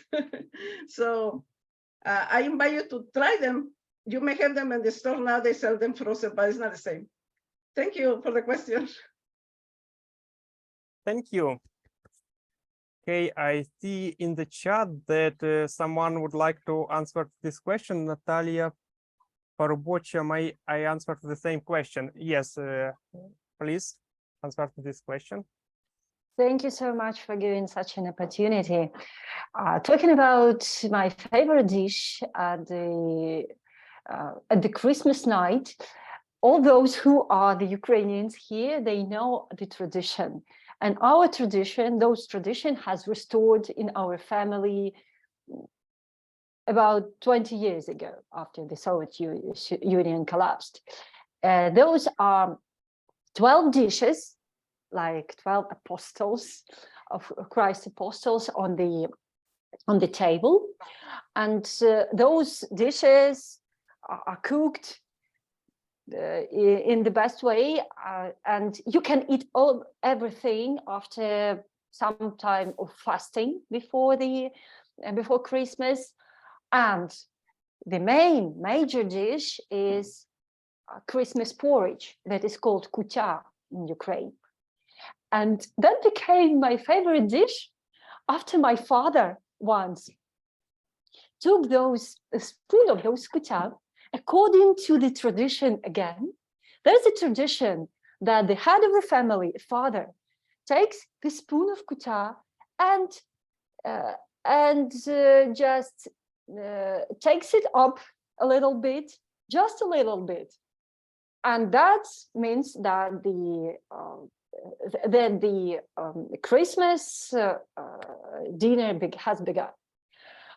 So I invite you to try them. You may have them in the store now, they sell them frozen, but it's not the same. Thank you for the question. Thank you. Okay, I see in the chat that someone would like to answer this question. Natalia Parubocha, may I answer to the same question? Yes, please answer to this question. Thank you so much for giving such an opportunity. Talking about my favorite dish at the Christmas night, all those who are the Ukrainians here, they know the tradition. And our tradition, those tradition has restored in our family about 20 years ago after the Soviet Union collapsed. Those are 12 dishes, like 12 apostles of Christ apostles on the table, and those dishes are cooked in the best way, and you can eat everything after some time of fasting before Christmas. And the major dish is Christmas porridge that is called kutya in Ukraine. And that became my favorite dish after my father once took a spoon of those kutya. According to the tradition again, there's a tradition that the head of the family, father, takes the spoon of kutya and just takes it up a little bit, just a little bit. And that means that the Christmas dinner has begun.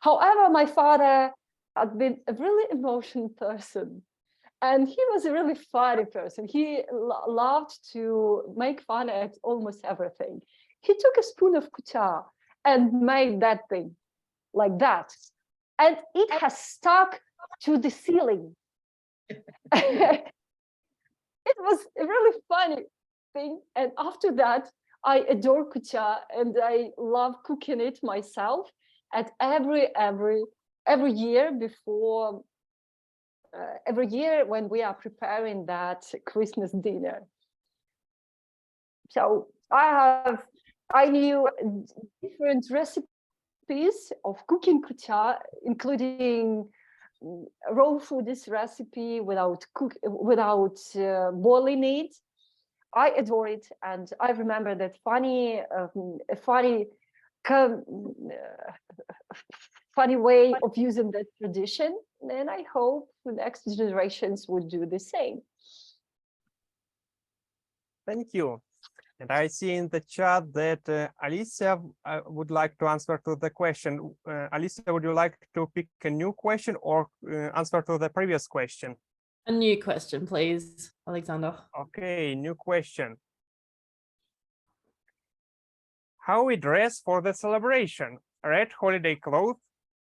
However, my father had been a really emotional person, and he was a really funny person. He loved to make fun at almost everything. He took a spoon of kutya and made that thing like that, and it has stuck to the ceiling. It was a really funny thing, and after that, I adore kutya, and I love cooking it myself at every year before every year when we are preparing that Christmas dinner. So I knew different recipes of cooking kutya, including raw food recipe without boiling it. I adore it, and I remember that funny way of using that tradition, and I hope the next generations would do the same. Thank you. And I see in the chat that Alicia would like to answer to the question. Alicia, would you like to pick a new question or answer to the previous question? A new question, please, Oleksandr. Okay, new question. How we dress for the celebration? Red holiday clothes,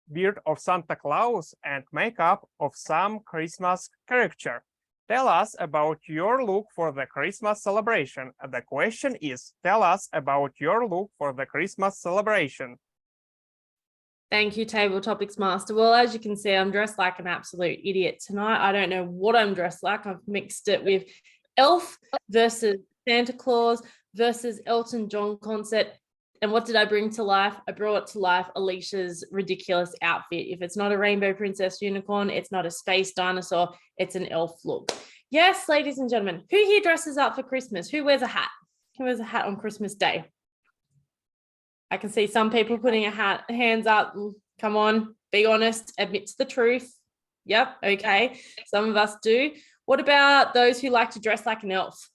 beard of Santa Claus, and makeup of some Christmas character. Tell us about your look for the Christmas celebration. The question is, tell us about your look for the Christmas celebration. Thank you, Table Topics Master. Well, as you can see, I'm dressed like an absolute idiot tonight. I don't know what I'm dressed like. I've mixed it with Elf versus Santa Claus versus Elton John concert. And what did I bring to life? I brought to life Alicia's ridiculous outfit. If it's not a rainbow princess unicorn, it's not a space dinosaur, it's an elf look. Yes, ladies and gentlemen, who here dresses up for Christmas? Who wears a hat? Who wears a hat on Christmas Day? I can see some people putting a hat, hands up. Come on, be honest, admit to the truth. Yep, okay. Some of us do. What about those who like to dress like an elf?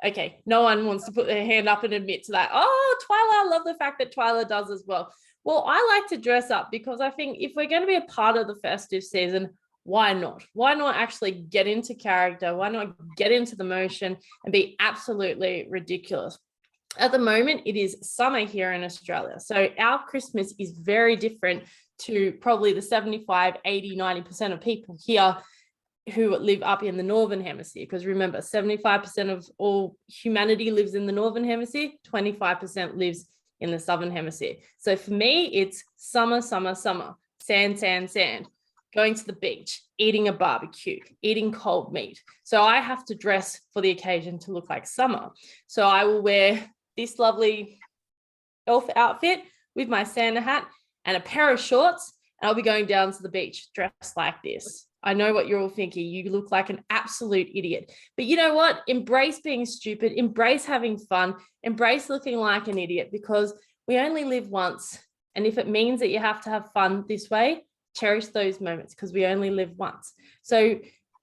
Okay, no one wants to put their hand up and admit to that. Oh, Twyla, I love the fact that Twyla does as well. Well, I like to dress up because I think if we're going to be a part of the festive season, why not? Why not actually get into character? Why not get into the motion and be absolutely ridiculous? At the moment, it is summer here in Australia. So our Christmas is very different to probably the 75, 80, 90% of people here who live up in the Northern Hemisphere. Because remember, 75% of all humanity lives in the Northern Hemisphere, 25% lives in the Southern Hemisphere. So for me, it's summer, summer, summer, sand, sand, sand, going to the beach, eating a barbecue, eating cold meat. So I have to dress for the occasion to look like summer. So I will wear this lovely elf outfit with my Santa hat and a pair of shorts, and I'll be going down to the beach dressed like this. I know what you're all thinking. You look like an absolute idiot. But you know what? Embrace being stupid. Embrace having fun. Embrace looking like an idiot, because we only live once. And if it means that you have to have fun this way, cherish those moments, because we only live once. So,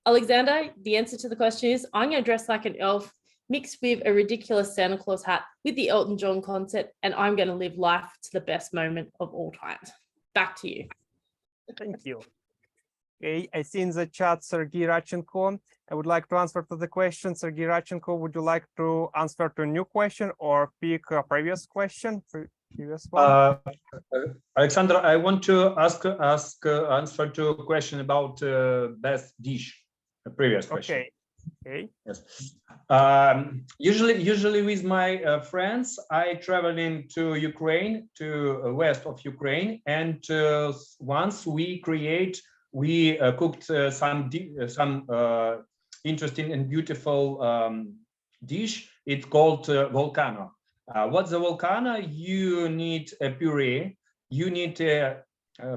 Oleksandr, the answer to the question is, I'm going to dress like an elf, mixed with a ridiculous Santa Claus hat with the Elton John concert, and I'm going to live life to the best moment of all times. Back to you. Thank you. Okay, I see in the chat Sergei Radchenko. I would like to answer to the question. Sergei Radchenko, would you like to answer to a new question or pick a previous question? Previous one? Alexander, I want to answer to a question about best dish. A previous question. Okay. Okay. Yes. Usually with my friends, I travel into Ukraine, to west of Ukraine, and once we cooked some interesting and beautiful dish. It's called volcano. What's the volcano? You need a puree, you need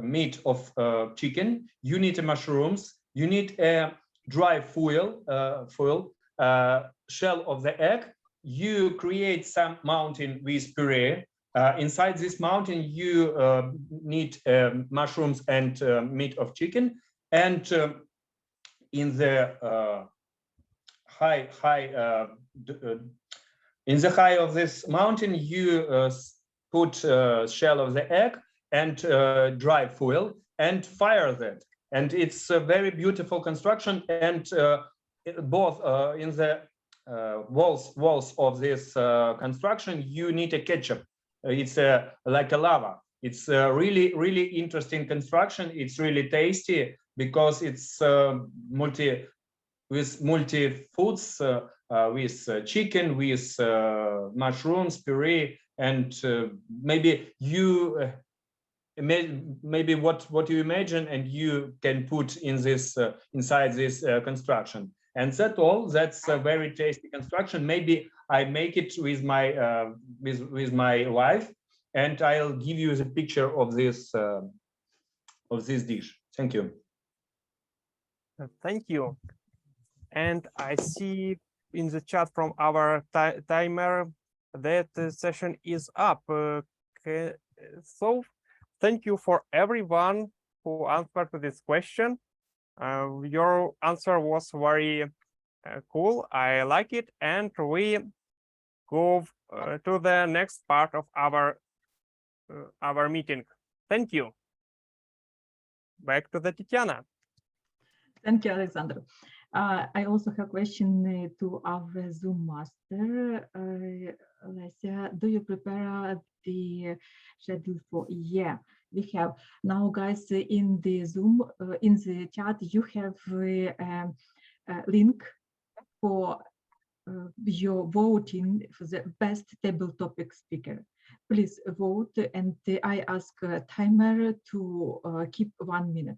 meat of chicken, you need mushrooms, you need a dry foil, shell of the egg. You create some mountain with puree. Inside this mountain, you need mushrooms and meat of chicken. And in the high of this mountain, you put shell of the egg and dry foil and fire that. And it's a very beautiful construction. And both in the walls of this construction, you need a ketchup. It's like a lava. It's a really interesting construction. It's really tasty because it's multi foods, with chicken, with mushrooms, puree, and maybe you maybe what you imagine and you can put in this inside this construction. And that's a very tasty construction. Maybe I make it with my with my wife, and I'll give you the picture of this dish. Thank you. Thank you. And I see in the chat from our timer that the session is up. So thank you for everyone who answered to this question. Your answer was very cool. I like it. And we go to the next part of our meeting. Thank you. Back to the Tetiana. Thank you, Alexander. I also have a question to our Zoom master. Lesia, do you prepare the schedule for? Yeah, we have now, guys, in the Zoom, in the chat, you have link for your voting for the best table topic speaker. Please vote, and I ask a timer to keep 1 minute.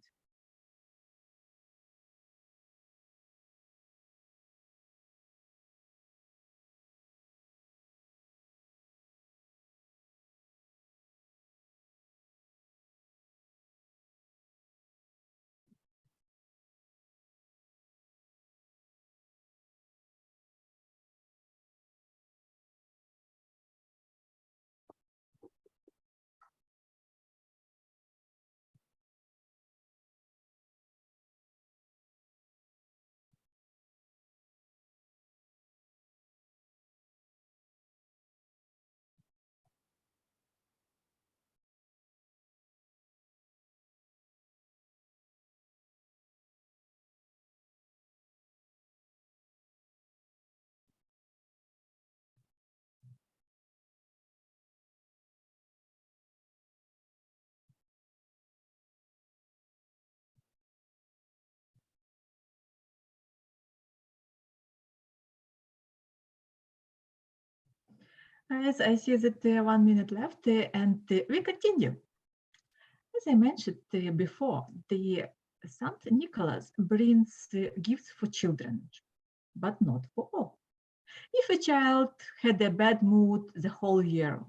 As I see that 1 minute left, and we continue. As I mentioned before, the St. Nicholas brings gifts for children, but not for all. If a child had a bad mood the whole year,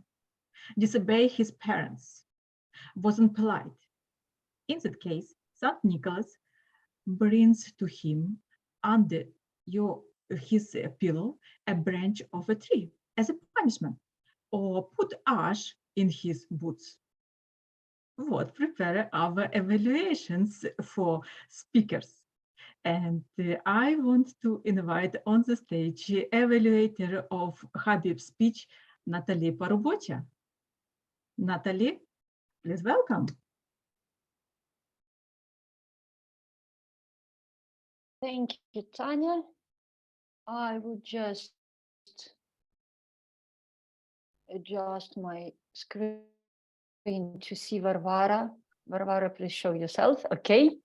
disobeyed his parents, wasn't polite, in that case, St. Nicholas brings to him under his pillow a branch of a tree as a punishment, or put ash in his boots. What prepare our evaluations for speakers. And I want to invite on the stage evaluator of Habib's speech, Natalie Porobotya. Natalie, please welcome. Thank you, Tanya. I will just adjust my screen to see Varvara. Varvara, please show yourself. Okay.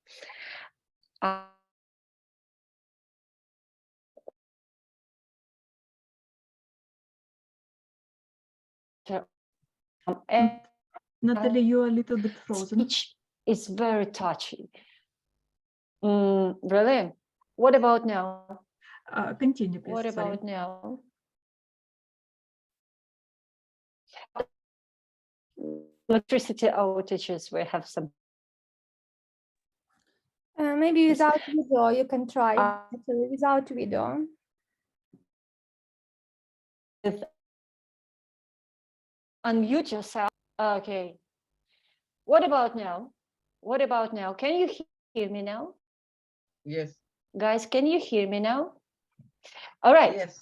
Natalie, you're a little bit frozen. Speech is very touchy. Really? What about now? Continue, please. What Sorry. about now? Electricity outages, we have some. Maybe without video, you can try. Actually, without video. Unmute yourself. Okay. What about now? What about now? Can you hear me now? Yes. Guys, can you hear me now? All right. Yes.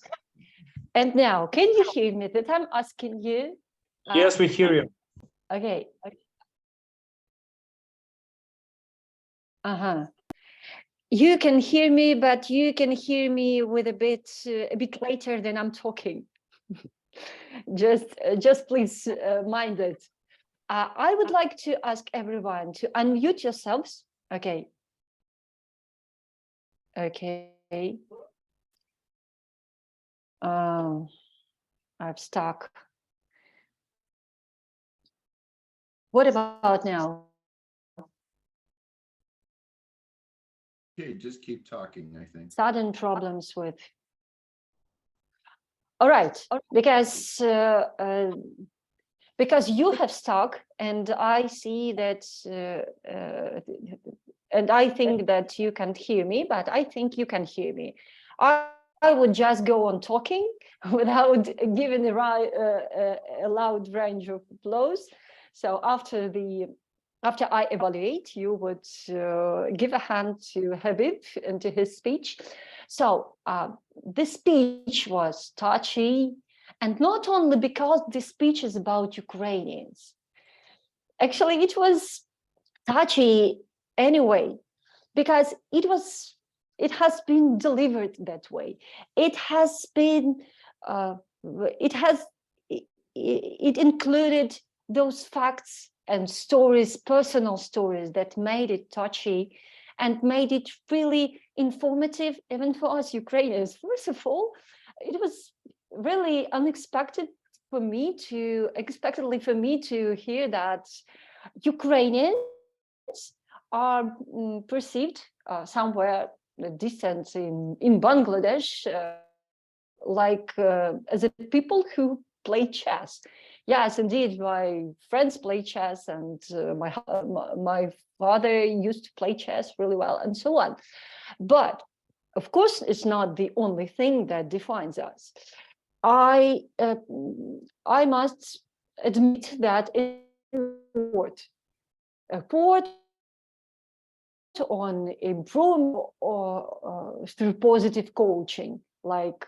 And now, can you hear me that I'm asking you? Yes, we hear you. Okay. You can hear me, but you can hear me with a bit later than I'm talking. just please mind it. I would like to ask everyone to unmute yourselves. Okay. Okay. I'm stuck. What about now? Okay, just keep talking, I think. Sudden problems with. All right, because you have stuck, and I see that, and I think that you can't hear me, but I think you can hear me. I would just go on talking without giving a loud range of applause. So after I evaluate, you would give a hand to Habib and to his speech. So this speech was touchy, and not only because this speech is about Ukrainians. Actually, it was touchy anyway, because it has been delivered that way. It has been, it included those facts and stories, personal stories that made it touchy. and made it really informative, even for us Ukrainians. First of all, it was really unexpectedly for me to hear that Ukrainians are perceived somewhere distant in Bangladesh as a people who play chess. Yes, indeed, my friends play chess, and my father used to play chess really well, and so on. But of course, it's not the only thing that defines us. I must admit that a port on improvement or through positive coaching, like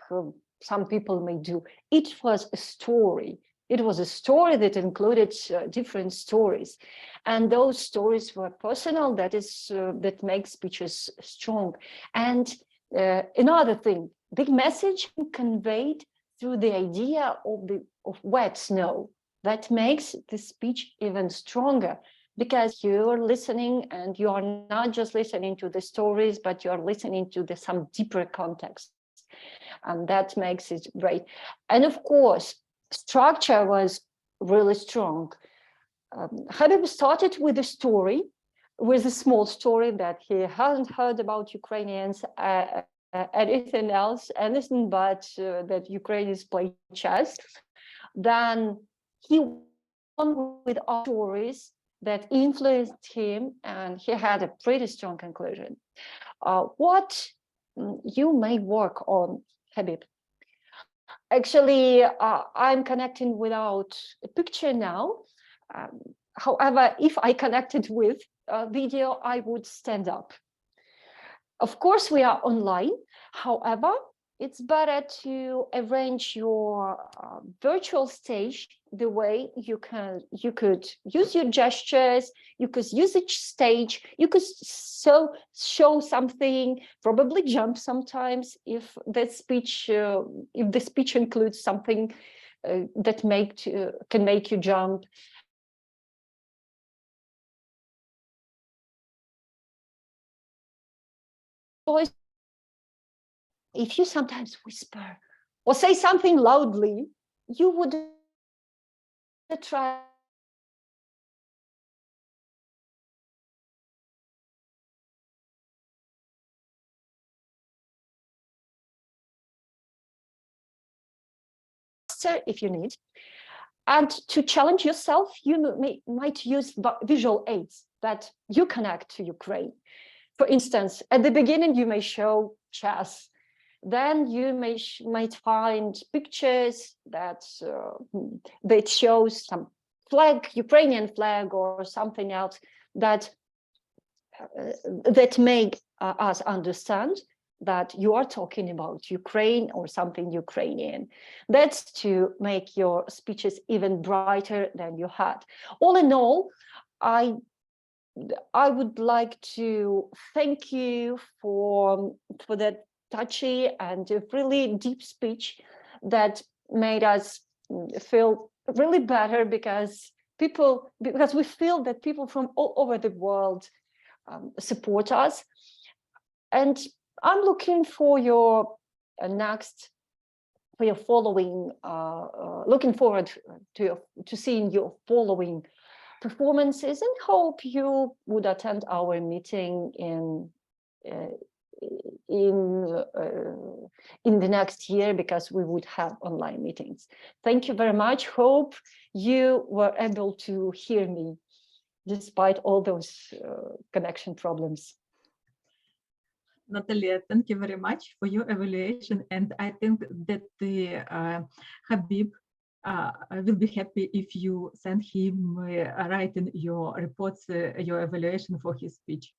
some people may do. It was a story. It was a story that included different stories, and those stories were personal. That makes speeches strong. And another thing, the message conveyed through the idea of wet snow, that makes the speech even stronger, because you're listening and you are not just listening to the stories, but you're listening to some deeper context. And that makes it great. And of course, structure was really strong. Habib started with a story, with a small story that he hasn't heard about Ukrainians, anything but that Ukrainians play chess. Then he went with stories that influenced him, and he had a pretty strong conclusion. What you may work on, Habib? Actually, I'm connecting without a picture now. However, if I connected with a video, I would stand up. Of course, we are online. However, it's better to arrange your virtual stage the way you could use your gestures, you could use each stage, you could show something, probably jump sometimes if the speech includes something that can make you jump. If you sometimes whisper or say something loudly, you would try if you need. And to challenge yourself, you might use visual aids that you connect to Ukraine. For instance, at the beginning, you may show chess. Then you might find pictures that shows some flag, Ukrainian flag, or something else that make us understand that you are talking about Ukraine or something Ukrainian. That's to make your speeches even brighter than you had. All in all, I would like to thank you for that touchy and really deep speech that made us feel really better, because we feel that people from all over the world support us. And I'm looking for your following, looking forward to seeing your following performances, and hope you would attend our meeting in the next year, because we would have online meetings. Thank you very much. Hope you were able to hear me despite all those connection problems. Natalia, thank you very much for your evaluation, and I think that the Habib will be happy if you send him writing your reports, your evaluation for his speech.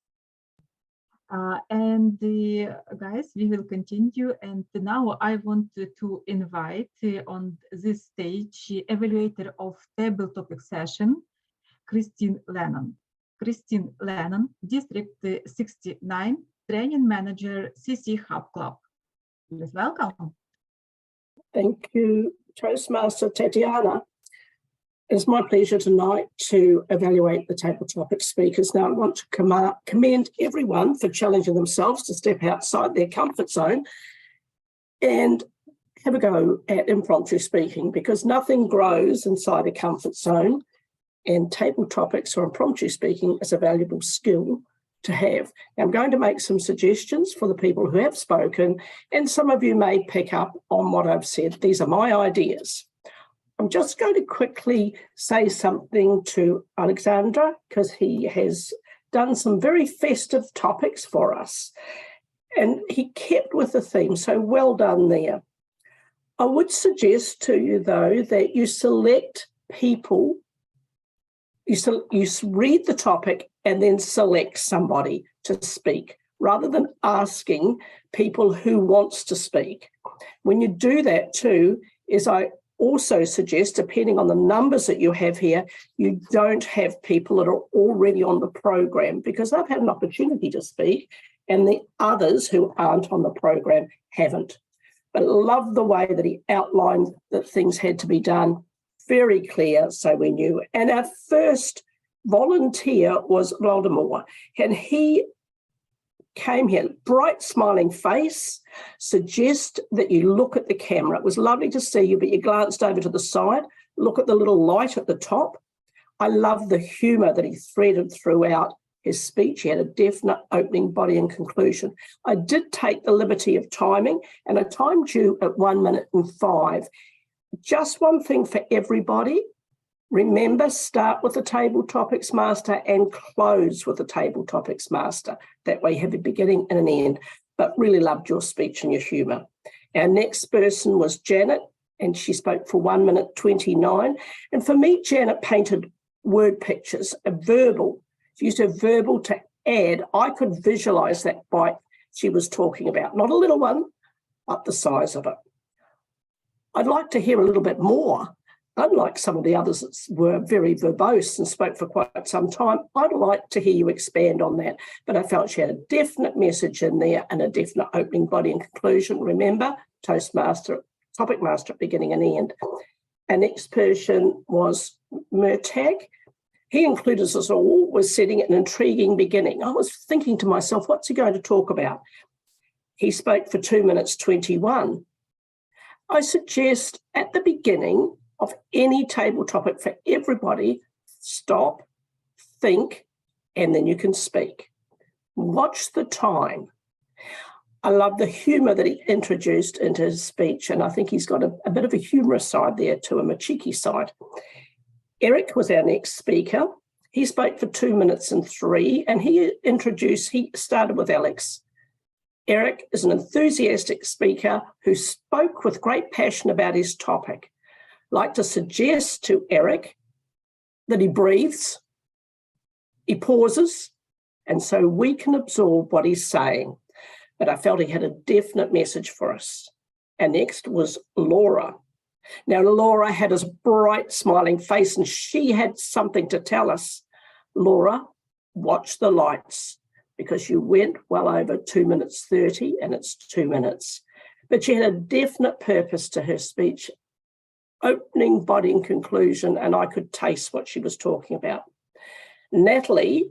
And guys, we will continue, and now I want to invite on this stage evaluator of table topic session, Christine Lennon. Christine Lennon, District 69, Training Manager, CC Hub Club. Please welcome. Thank you, Toastmaster Tetiana. It's my pleasure tonight to evaluate the table topic speakers. Now, I want to commend everyone for challenging themselves to step outside their comfort zone and have a go at impromptu speaking, because nothing grows inside a comfort zone, and table topics or impromptu speaking is a valuable skill to have. Now, I'm going to make some suggestions for the people who have spoken, and some of you may pick up on what I've said. These are my ideas. I'm just going to quickly say something to Oleksandr, because he has done some very festive topics for us, and he kept with the theme, so well done there. I would suggest to you, though, that you select people, you read the topic and then select somebody to speak, rather than asking people who wants to speak. When you do that too, is I also suggest, depending on the numbers that you have here, you don't have people that are already on the program, because they've had an opportunity to speak and the others who aren't on the program haven't. But I love the way that he outlined that things had to be done, very clear, so we knew. And our first volunteer was Voldemort, and he came here, bright smiling face, suggest that you look at the camera. It was lovely to see you, but you glanced over to the side, look at the little light at the top. I love the humour that he threaded throughout his speech. He had a definite opening, body and conclusion. I did take the liberty of timing, and I timed you at 1 minute and 5. Just one thing for everybody. Remember, start with the Table Topics Master and close with the Table Topics Master. That way you have a beginning and an end. But really loved your speech and your humour. Our next person was Janet, and she spoke for 1 minute 29. And for me, Janet painted word pictures, a verbal. She used a verbal to add. I could visualise that bite she was talking about. Not a little one, but the size of it. I'd like to hear a little bit more. Unlike some of the others that were very verbose and spoke for quite some time, I'd like to hear you expand on that. But I felt she had a definite message in there and a definite opening, body and conclusion. Remember, Toastmaster, Topic Master at beginning and end. Our next person was Murtaza. He included us all, was setting an intriguing beginning. I was thinking to myself, what's he going to talk about? He spoke for 2 minutes 21. I suggest at the beginning of any table topic for everybody, stop, think, and then you can speak. Watch the time. I love the humour that he introduced into his speech, and I think he's got a bit of a humorous side there to him, a cheeky side. Eric was our next speaker. He spoke for 2 minutes and 3, and he started with Alex. Eric is an enthusiastic speaker who spoke with great passion about his topic. Like to suggest to Eric that he breathes, he pauses, and so we can absorb what he's saying. But I felt he had a definite message for us. And next was Laura. Now, Laura had a bright, smiling face, and she had something to tell us. Laura, watch the lights, because you went well over 2 minutes 30, and it's 2 minutes. But she had a definite purpose to her speech, opening, body and conclusion, and I could taste what she was talking about. Natalie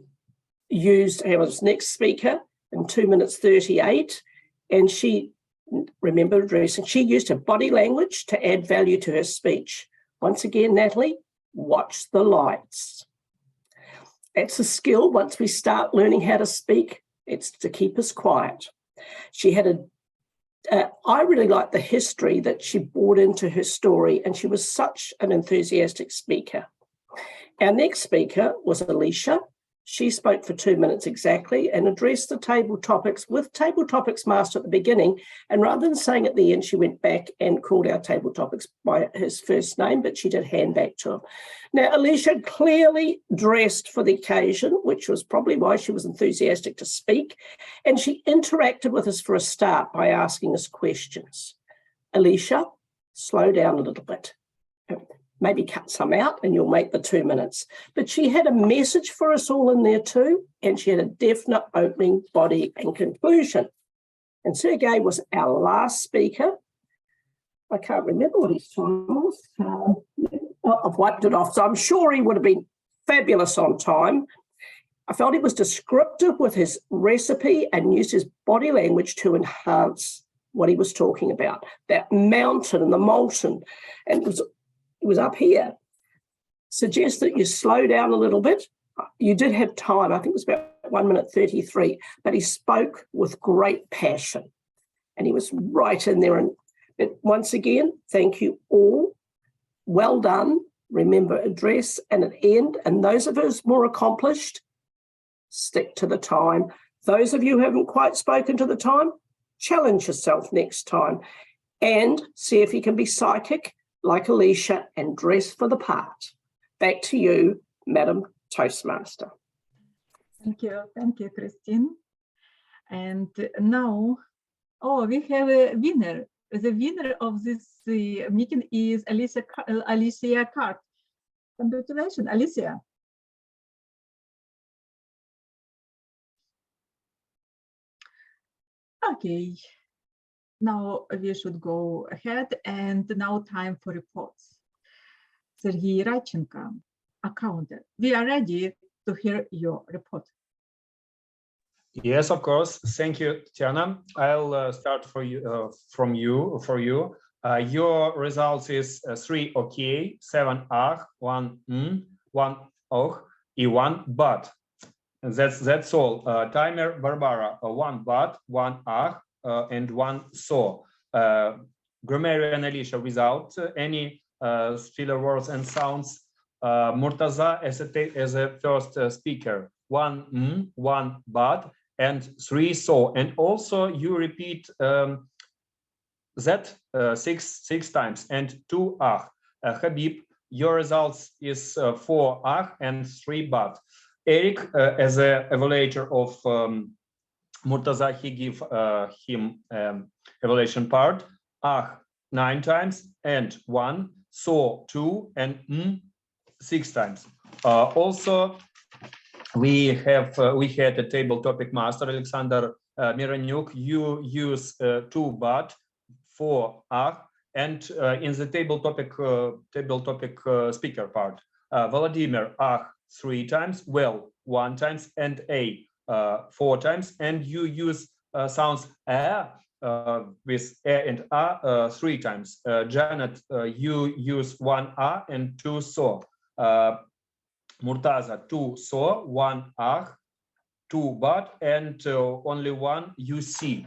was next speaker in 2 minutes 38, and she used her body language to add value to her speech. Once again, Natalie, watch the lights. It's a skill. Once we start learning how to speak, it's to keep us quiet. She had I really liked the history that she brought into her story, and she was such an enthusiastic speaker. Our next speaker was Alicia. She spoke for 2 minutes exactly and addressed the table topics with Table Topics Master at the beginning. And rather than saying at the end, she went back and called our table topics by his first name, but she did hand back to him. Now, Alicia clearly dressed for the occasion, which was probably why she was enthusiastic to speak. And she interacted with us for a start by asking us questions. Alicia, slow down a little bit. Maybe cut some out and you'll make the 2 minutes. But she had a message for us all in there too, and she had a definite opening, body and conclusion. And Sergey was our last speaker. I can't remember what his time was. I've wiped it off. So I'm sure he would have been fabulous on time. I felt he was descriptive with his recipe and used his body language to enhance what he was talking about. That mountain and the molten, and it was up here. Suggest that you slow down a little bit. You did have time. I think it was about 1 minute 33, but he spoke with great passion and he was right in there. And once again, thank you all. Well done. Remember, address and an end. And those of us more accomplished, stick to the time. Those of you who haven't quite spoken to the time, challenge yourself next time and see if you can be psychic like Alicia and dress for the part. Back to you, Madam Toastmaster. Thank you, Christine. And now, we have a winner. The winner of this meeting is Alicia Cart. Congratulations, Alicia. Okay, now we should go ahead, and now time for reports. Sergei Radchenko, accountant. We are ready to hear your report. Yes, of course. Thank you, Tetiana. I'll start for you for you. Your results is 3 okay, 7 1 1 1 but. That's all. Timer Barbara 1 but, 1 and 1 so. Grammarian Alicia without any filler words and sounds. Murtaza as a first speaker. 1 1 but and 3 so. And also you repeat that 6 times and 2 Habib, your results is 4 and 3 but. Eric, as a evaluator of Murtaza, he give him evaluation part. 9 times and 1, so 2 and 6 times. Also, we had a table topic master, Oleksandr Myronchuk. You use 2 but, 4 and in the table topic speaker part, Vladimir 3 times, well 1 times, and 4 times, and you use sounds with and 3 times. Janet, you use 1 and 2 so. Murtaza 2 so, 1 2 but, and only 1 you see.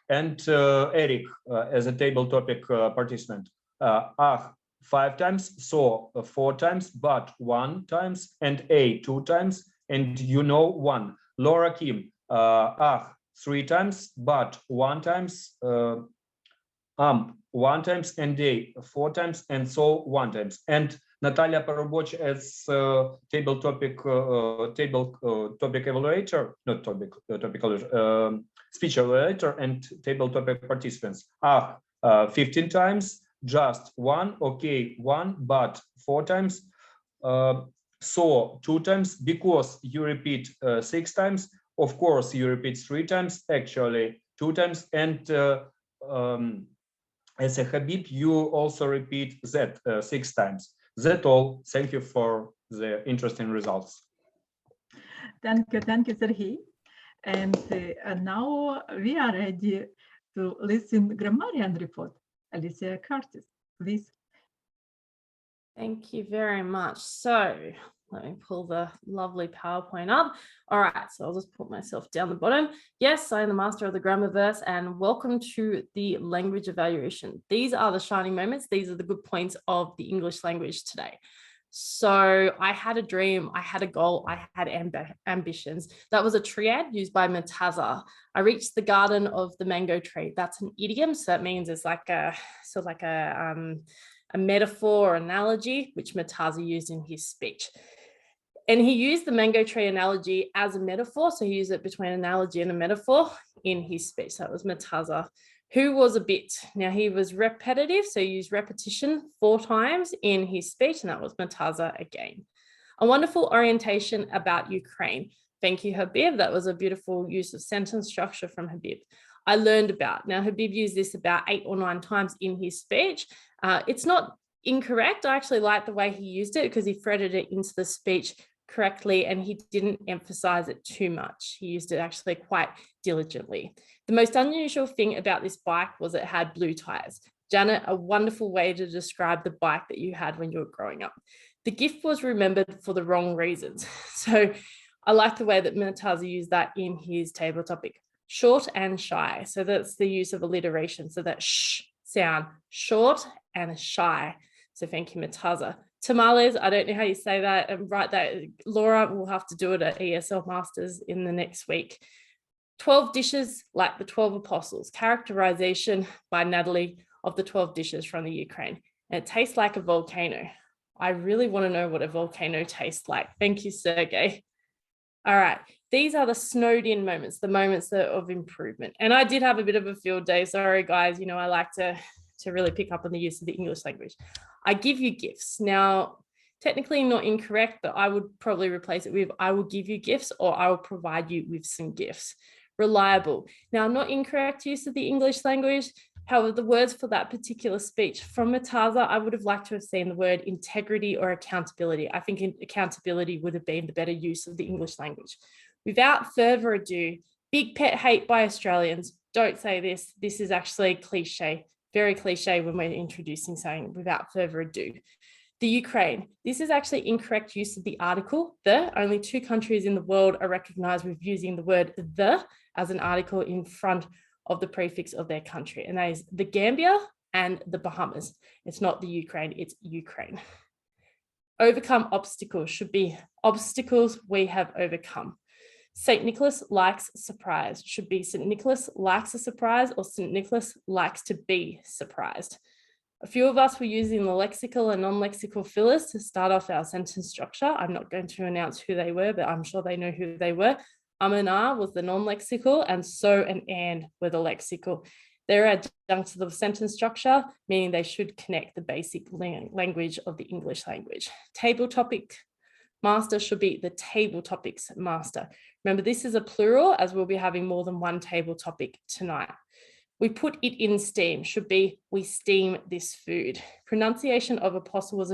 And Eric, as a table topic participant, 5 times, so 4 times, but 1 times, and 2 times, and 1. Laura Kim, 3 times, but 1 times, 1 times, and 4 times, and so 1 times. And Natalia Poroboch as table topic evaluator, not topic speech evaluator, and table topic participants. 15 times, just 1, okay 1, but 4 times, so 2 times, because you repeat 6 times, of course you repeat 3 times, actually 2 times, and as a Habib you also repeat that 6 times. That's all. Thank you for the interesting results. Thank you, Sergei. And now we are ready to listen grammarian report. Alicia Curtis, please. Thank you very much. So let me pull the lovely PowerPoint up. All right, so I'll just put myself down the bottom. Yes, I am the master of the Grammarverse, and welcome to the language evaluation. These are the shining moments. These are the good points of the English language today. So I had a dream, I had a goal, I had ambitions. That was a triad used by Murtaza. I reached the garden of the mango tree. That's an idiom, so that means it's like a sort of like a metaphor or analogy, which Murtaza used in his speech. And he used the mango tree analogy as a metaphor. So he used it between analogy and a metaphor in his speech. That was Murtaza, who was a bit. Now he was repetitive. So he used repetition 4 times in his speech. And that was Murtaza again. A wonderful orientation about Ukraine. Thank you, Habib. That was a beautiful use of sentence structure from Habib. I learned about. Now Habib used this about 8 or 9 times in his speech. It's not incorrect. I actually like the way he used it because he threaded it into the speech correctly and he didn't emphasize it too much. He used it actually quite diligently. The most unusual thing about this bike was it had blue tires. Janet, a wonderful way to describe the bike that you had when you were growing up. The gift was remembered for the wrong reasons. So I like the way that Murtaza used that in his table topic. Short and shy. So that's the use of alliteration. So that sh sound, short and shy. So thank you, Murtaza. Tamales, I don't know how you say that and write that. Laura will have to do it at ESL Masters in the next week. 12 dishes like the 12 apostles. Characterization by Natalie of the 12 dishes from the Ukraine. And it tastes like a volcano. I really want to know what a volcano tastes like. Thank you, Sergey. All right, these are the snowed in moments, the moments of improvement. And I did have a bit of a field day. Sorry, guys, you know, I like to really pick up on the use of the English language. I give you gifts. Now, technically not incorrect, but I would probably replace it with I will give you gifts or I will provide you with some gifts. Reliable. Now, not incorrect use of the English language. However, the words for that particular speech from Murtaza, I would have liked to have seen the word integrity or accountability. I think accountability would have been the better use of the English language. Without further ado, big pet hate by Australians. Don't say this. This is actually cliche, very cliche when we're introducing saying without further ado. The Ukraine. This is actually incorrect use of the article, the. Only 2 countries in the world are recognized with using the word the as an article in front of the prefix of their country, and that is the Gambia and the Bahamas. It's not the Ukraine, it's Ukraine. Overcome obstacles should be obstacles we have overcome. St. Nicholas likes surprise should be St. Nicholas likes a surprise or St. Nicholas likes to be surprised. A few of us were using the lexical and non-lexical fillers to start off our sentence structure. I'm not going to announce who they were, but I'm sure they know who they were. And are was the non-lexical and so and were the lexical. They're adjunct to the sentence structure, meaning they should connect the basic language of the English language. Table topic master should be the table topics master. Remember, this is a plural as we'll be having more than one table topic tonight. We put it in steam should be we steam this food. Pronunciation of apostle was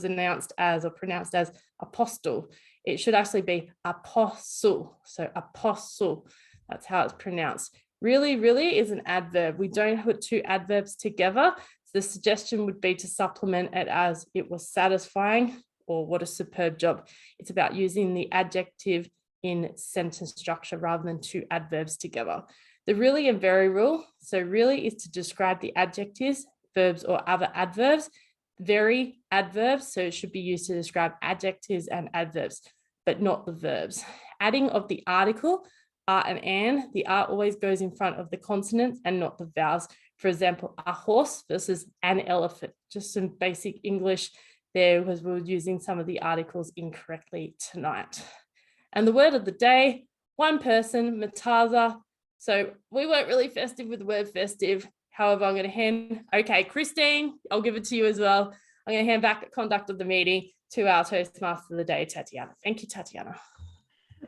announced as or pronounced as apostle. It should actually be apostle. So apostle, that's how it's pronounced. Really, really is an adverb. We don't put 2 adverbs together. The suggestion would be to supplement it as it was satisfying or what a superb job. It's about using the adjective in sentence structure rather than 2 adverbs together. The really and very rule. So really is to describe the adjectives, verbs or other adverbs. Very adverbs, so it should be used to describe adjectives and adverbs, but not the verbs. Adding of the article, and an, the R always goes in front of the consonants and not the vowels. For example, a horse versus an elephant. Just some basic English there because we were using some of the articles incorrectly tonight. And the word of the day, one person, Murtaza. So we weren't really festive with the word festive. However, I'm going to okay, Christine, I'll give it to you as well. I'm going to hand back the conduct of the meeting to our Toastmaster of the day, Tetiana. Thank you, Tetiana.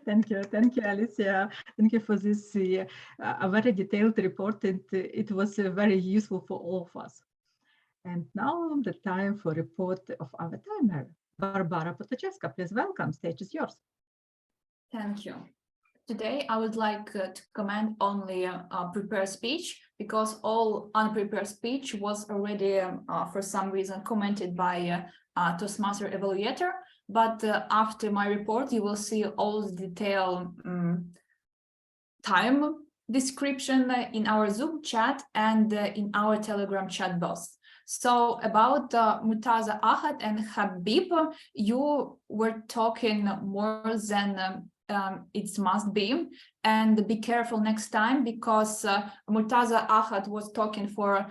Thank you, Alicia. Thank you for this a very detailed report, and it was very useful for all of us. And now the time for report of our timer. Barbara Potachevska, please welcome. Stage is yours. Thank you. Today, I would like to comment only a prepared speech because all unprepared speech was already, for some reason, commented by Toastmaster evaluator. But after my report, you will see all the detailed time description in our Zoom chat and in our Telegram chat box. So about Murtaza Ahad and Habib, you were talking more than it must be, and be careful next time because Murtaza Ahad was talking for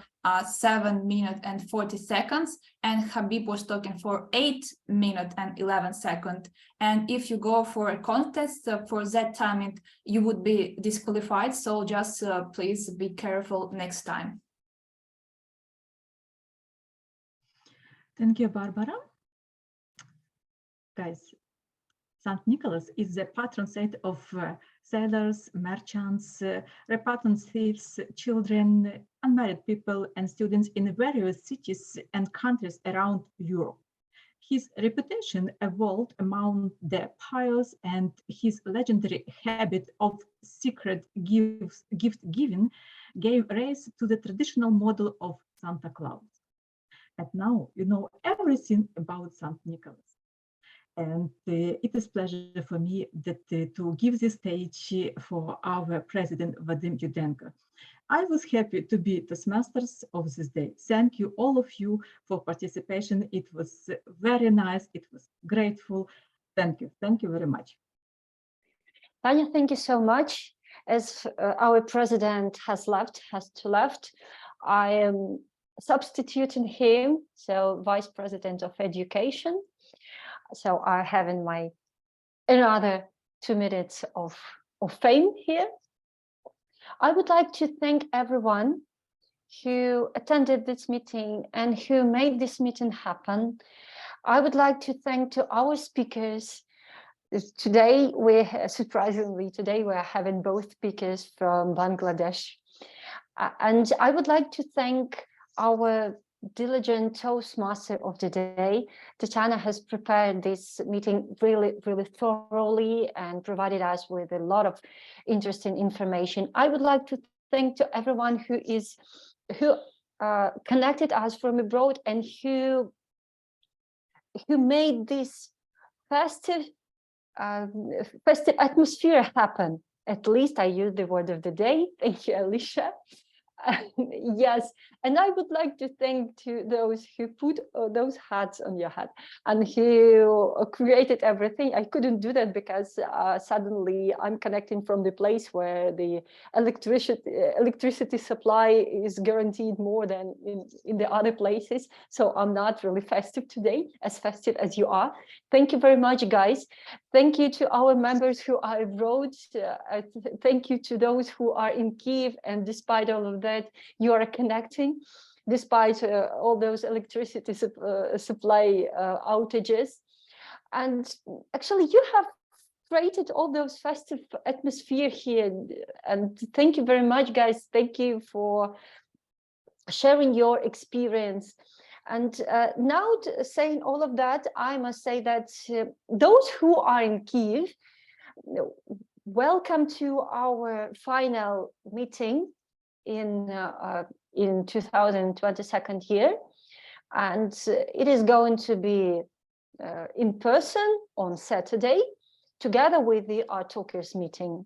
7 minutes and 40 seconds and Habib was talking for 8 minutes and 11 seconds. And if you go for a contest for that timing, you would be disqualified. So just please be careful next time. Thank you, Barbara. Guys, St. Nicholas is the patron saint of sailors, merchants, repentant thieves, children, unmarried people, and students in various cities and countries around Europe. His reputation evolved among the pious, and his legendary habit of secret gift giving gave rise to the traditional model of Santa Claus. And now you know everything about St. Nicholas. And it is a pleasure for me that to give the stage for our president, Vadim Yudenko. I was happy to be Toastmasters of this day. Thank you, all of you, for participation. It was very nice. It was grateful. Thank you. Thank you very much. Tanya, thank you so much. As our president has to left, I am substituting him, so Vice President of Education. So I have in my another 2 minutes of fame here. I would like to thank everyone who attended this meeting and who made this meeting happen. I would like to thank to our speakers. Today, surprisingly, we're having both speakers from Bangladesh. And I would like to thank our diligent Toastmaster of the day. Tetiana has prepared this meeting really, really thoroughly and provided us with a lot of interesting information. I would like to thank to everyone who connected us from abroad and who made this festive atmosphere happen. At least I use the word of the day. Thank you, Alicia. Yes, and I would like to thank to those who put those hats on your head and who created everything. I couldn't do that because suddenly I'm connecting from the place where the electricity supply is guaranteed more than in the other places. So I'm not really festive today, as festive as you are. Thank you very much, guys. Thank you to our members who are abroad. Thank you to those who are in Kyiv, and despite all of that, you are connecting, despite all those electricity supply outages. And actually, you have created all those festive atmosphere here. And thank you very much, guys. Thank you for sharing your experience. And now, saying all of that, I must say that those who are in Kyiv, welcome to our final meeting in 2022 year. And it is going to be in person on Saturday, together with the Art Talkers meeting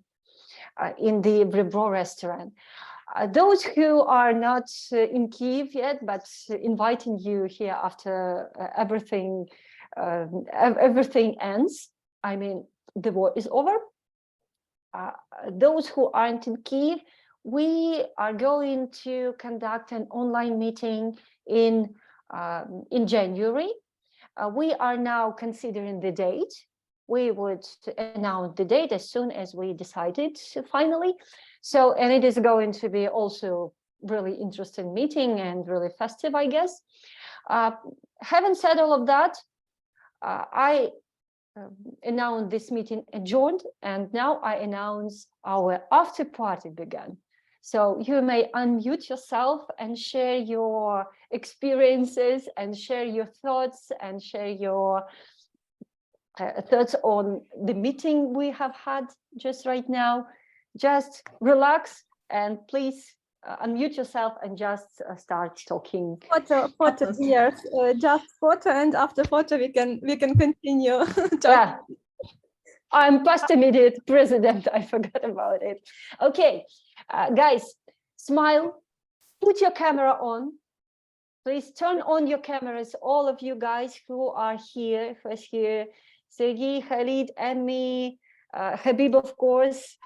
in the Dnipro restaurant. Those who are not in Kyiv yet, but inviting you here after everything ends. I mean, the war is over. Those who aren't in Kyiv, we are going to conduct an online meeting in January. We are now considering the date. We would announce the date as soon as we decided finally. So, and it is going to be also really interesting meeting and really festive, I guess. Having said all of that, I announced this meeting adjourned, and now I announce our after party began. So you may unmute yourself and share your experiences and share your thoughts and share your thoughts on the meeting we have had just right now. Just relax and please unmute yourself and just start talking. Photo, yes, just photo, and after photo we can continue. Yeah, I'm past immediate president. I forgot about it. Okay, guys, smile. Put your camera on. Please turn on your cameras. All of you guys who are here, who's here, Sergey, Khalid, and me, Habib, of course.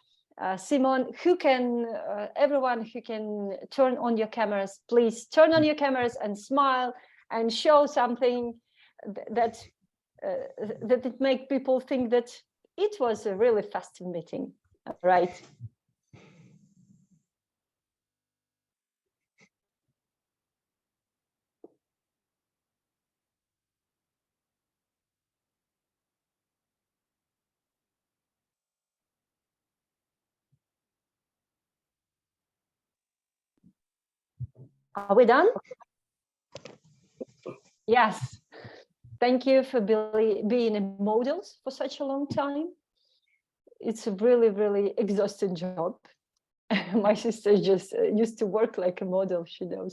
Simon, who can, everyone who can turn on your cameras, please turn on your cameras and smile and show something that it make people think that it was a really festive meeting, right? Are we done? Yes. Thank you for being in models for such a long time. It's a really, really exhausting job. My sister just used to work like a model, she knows.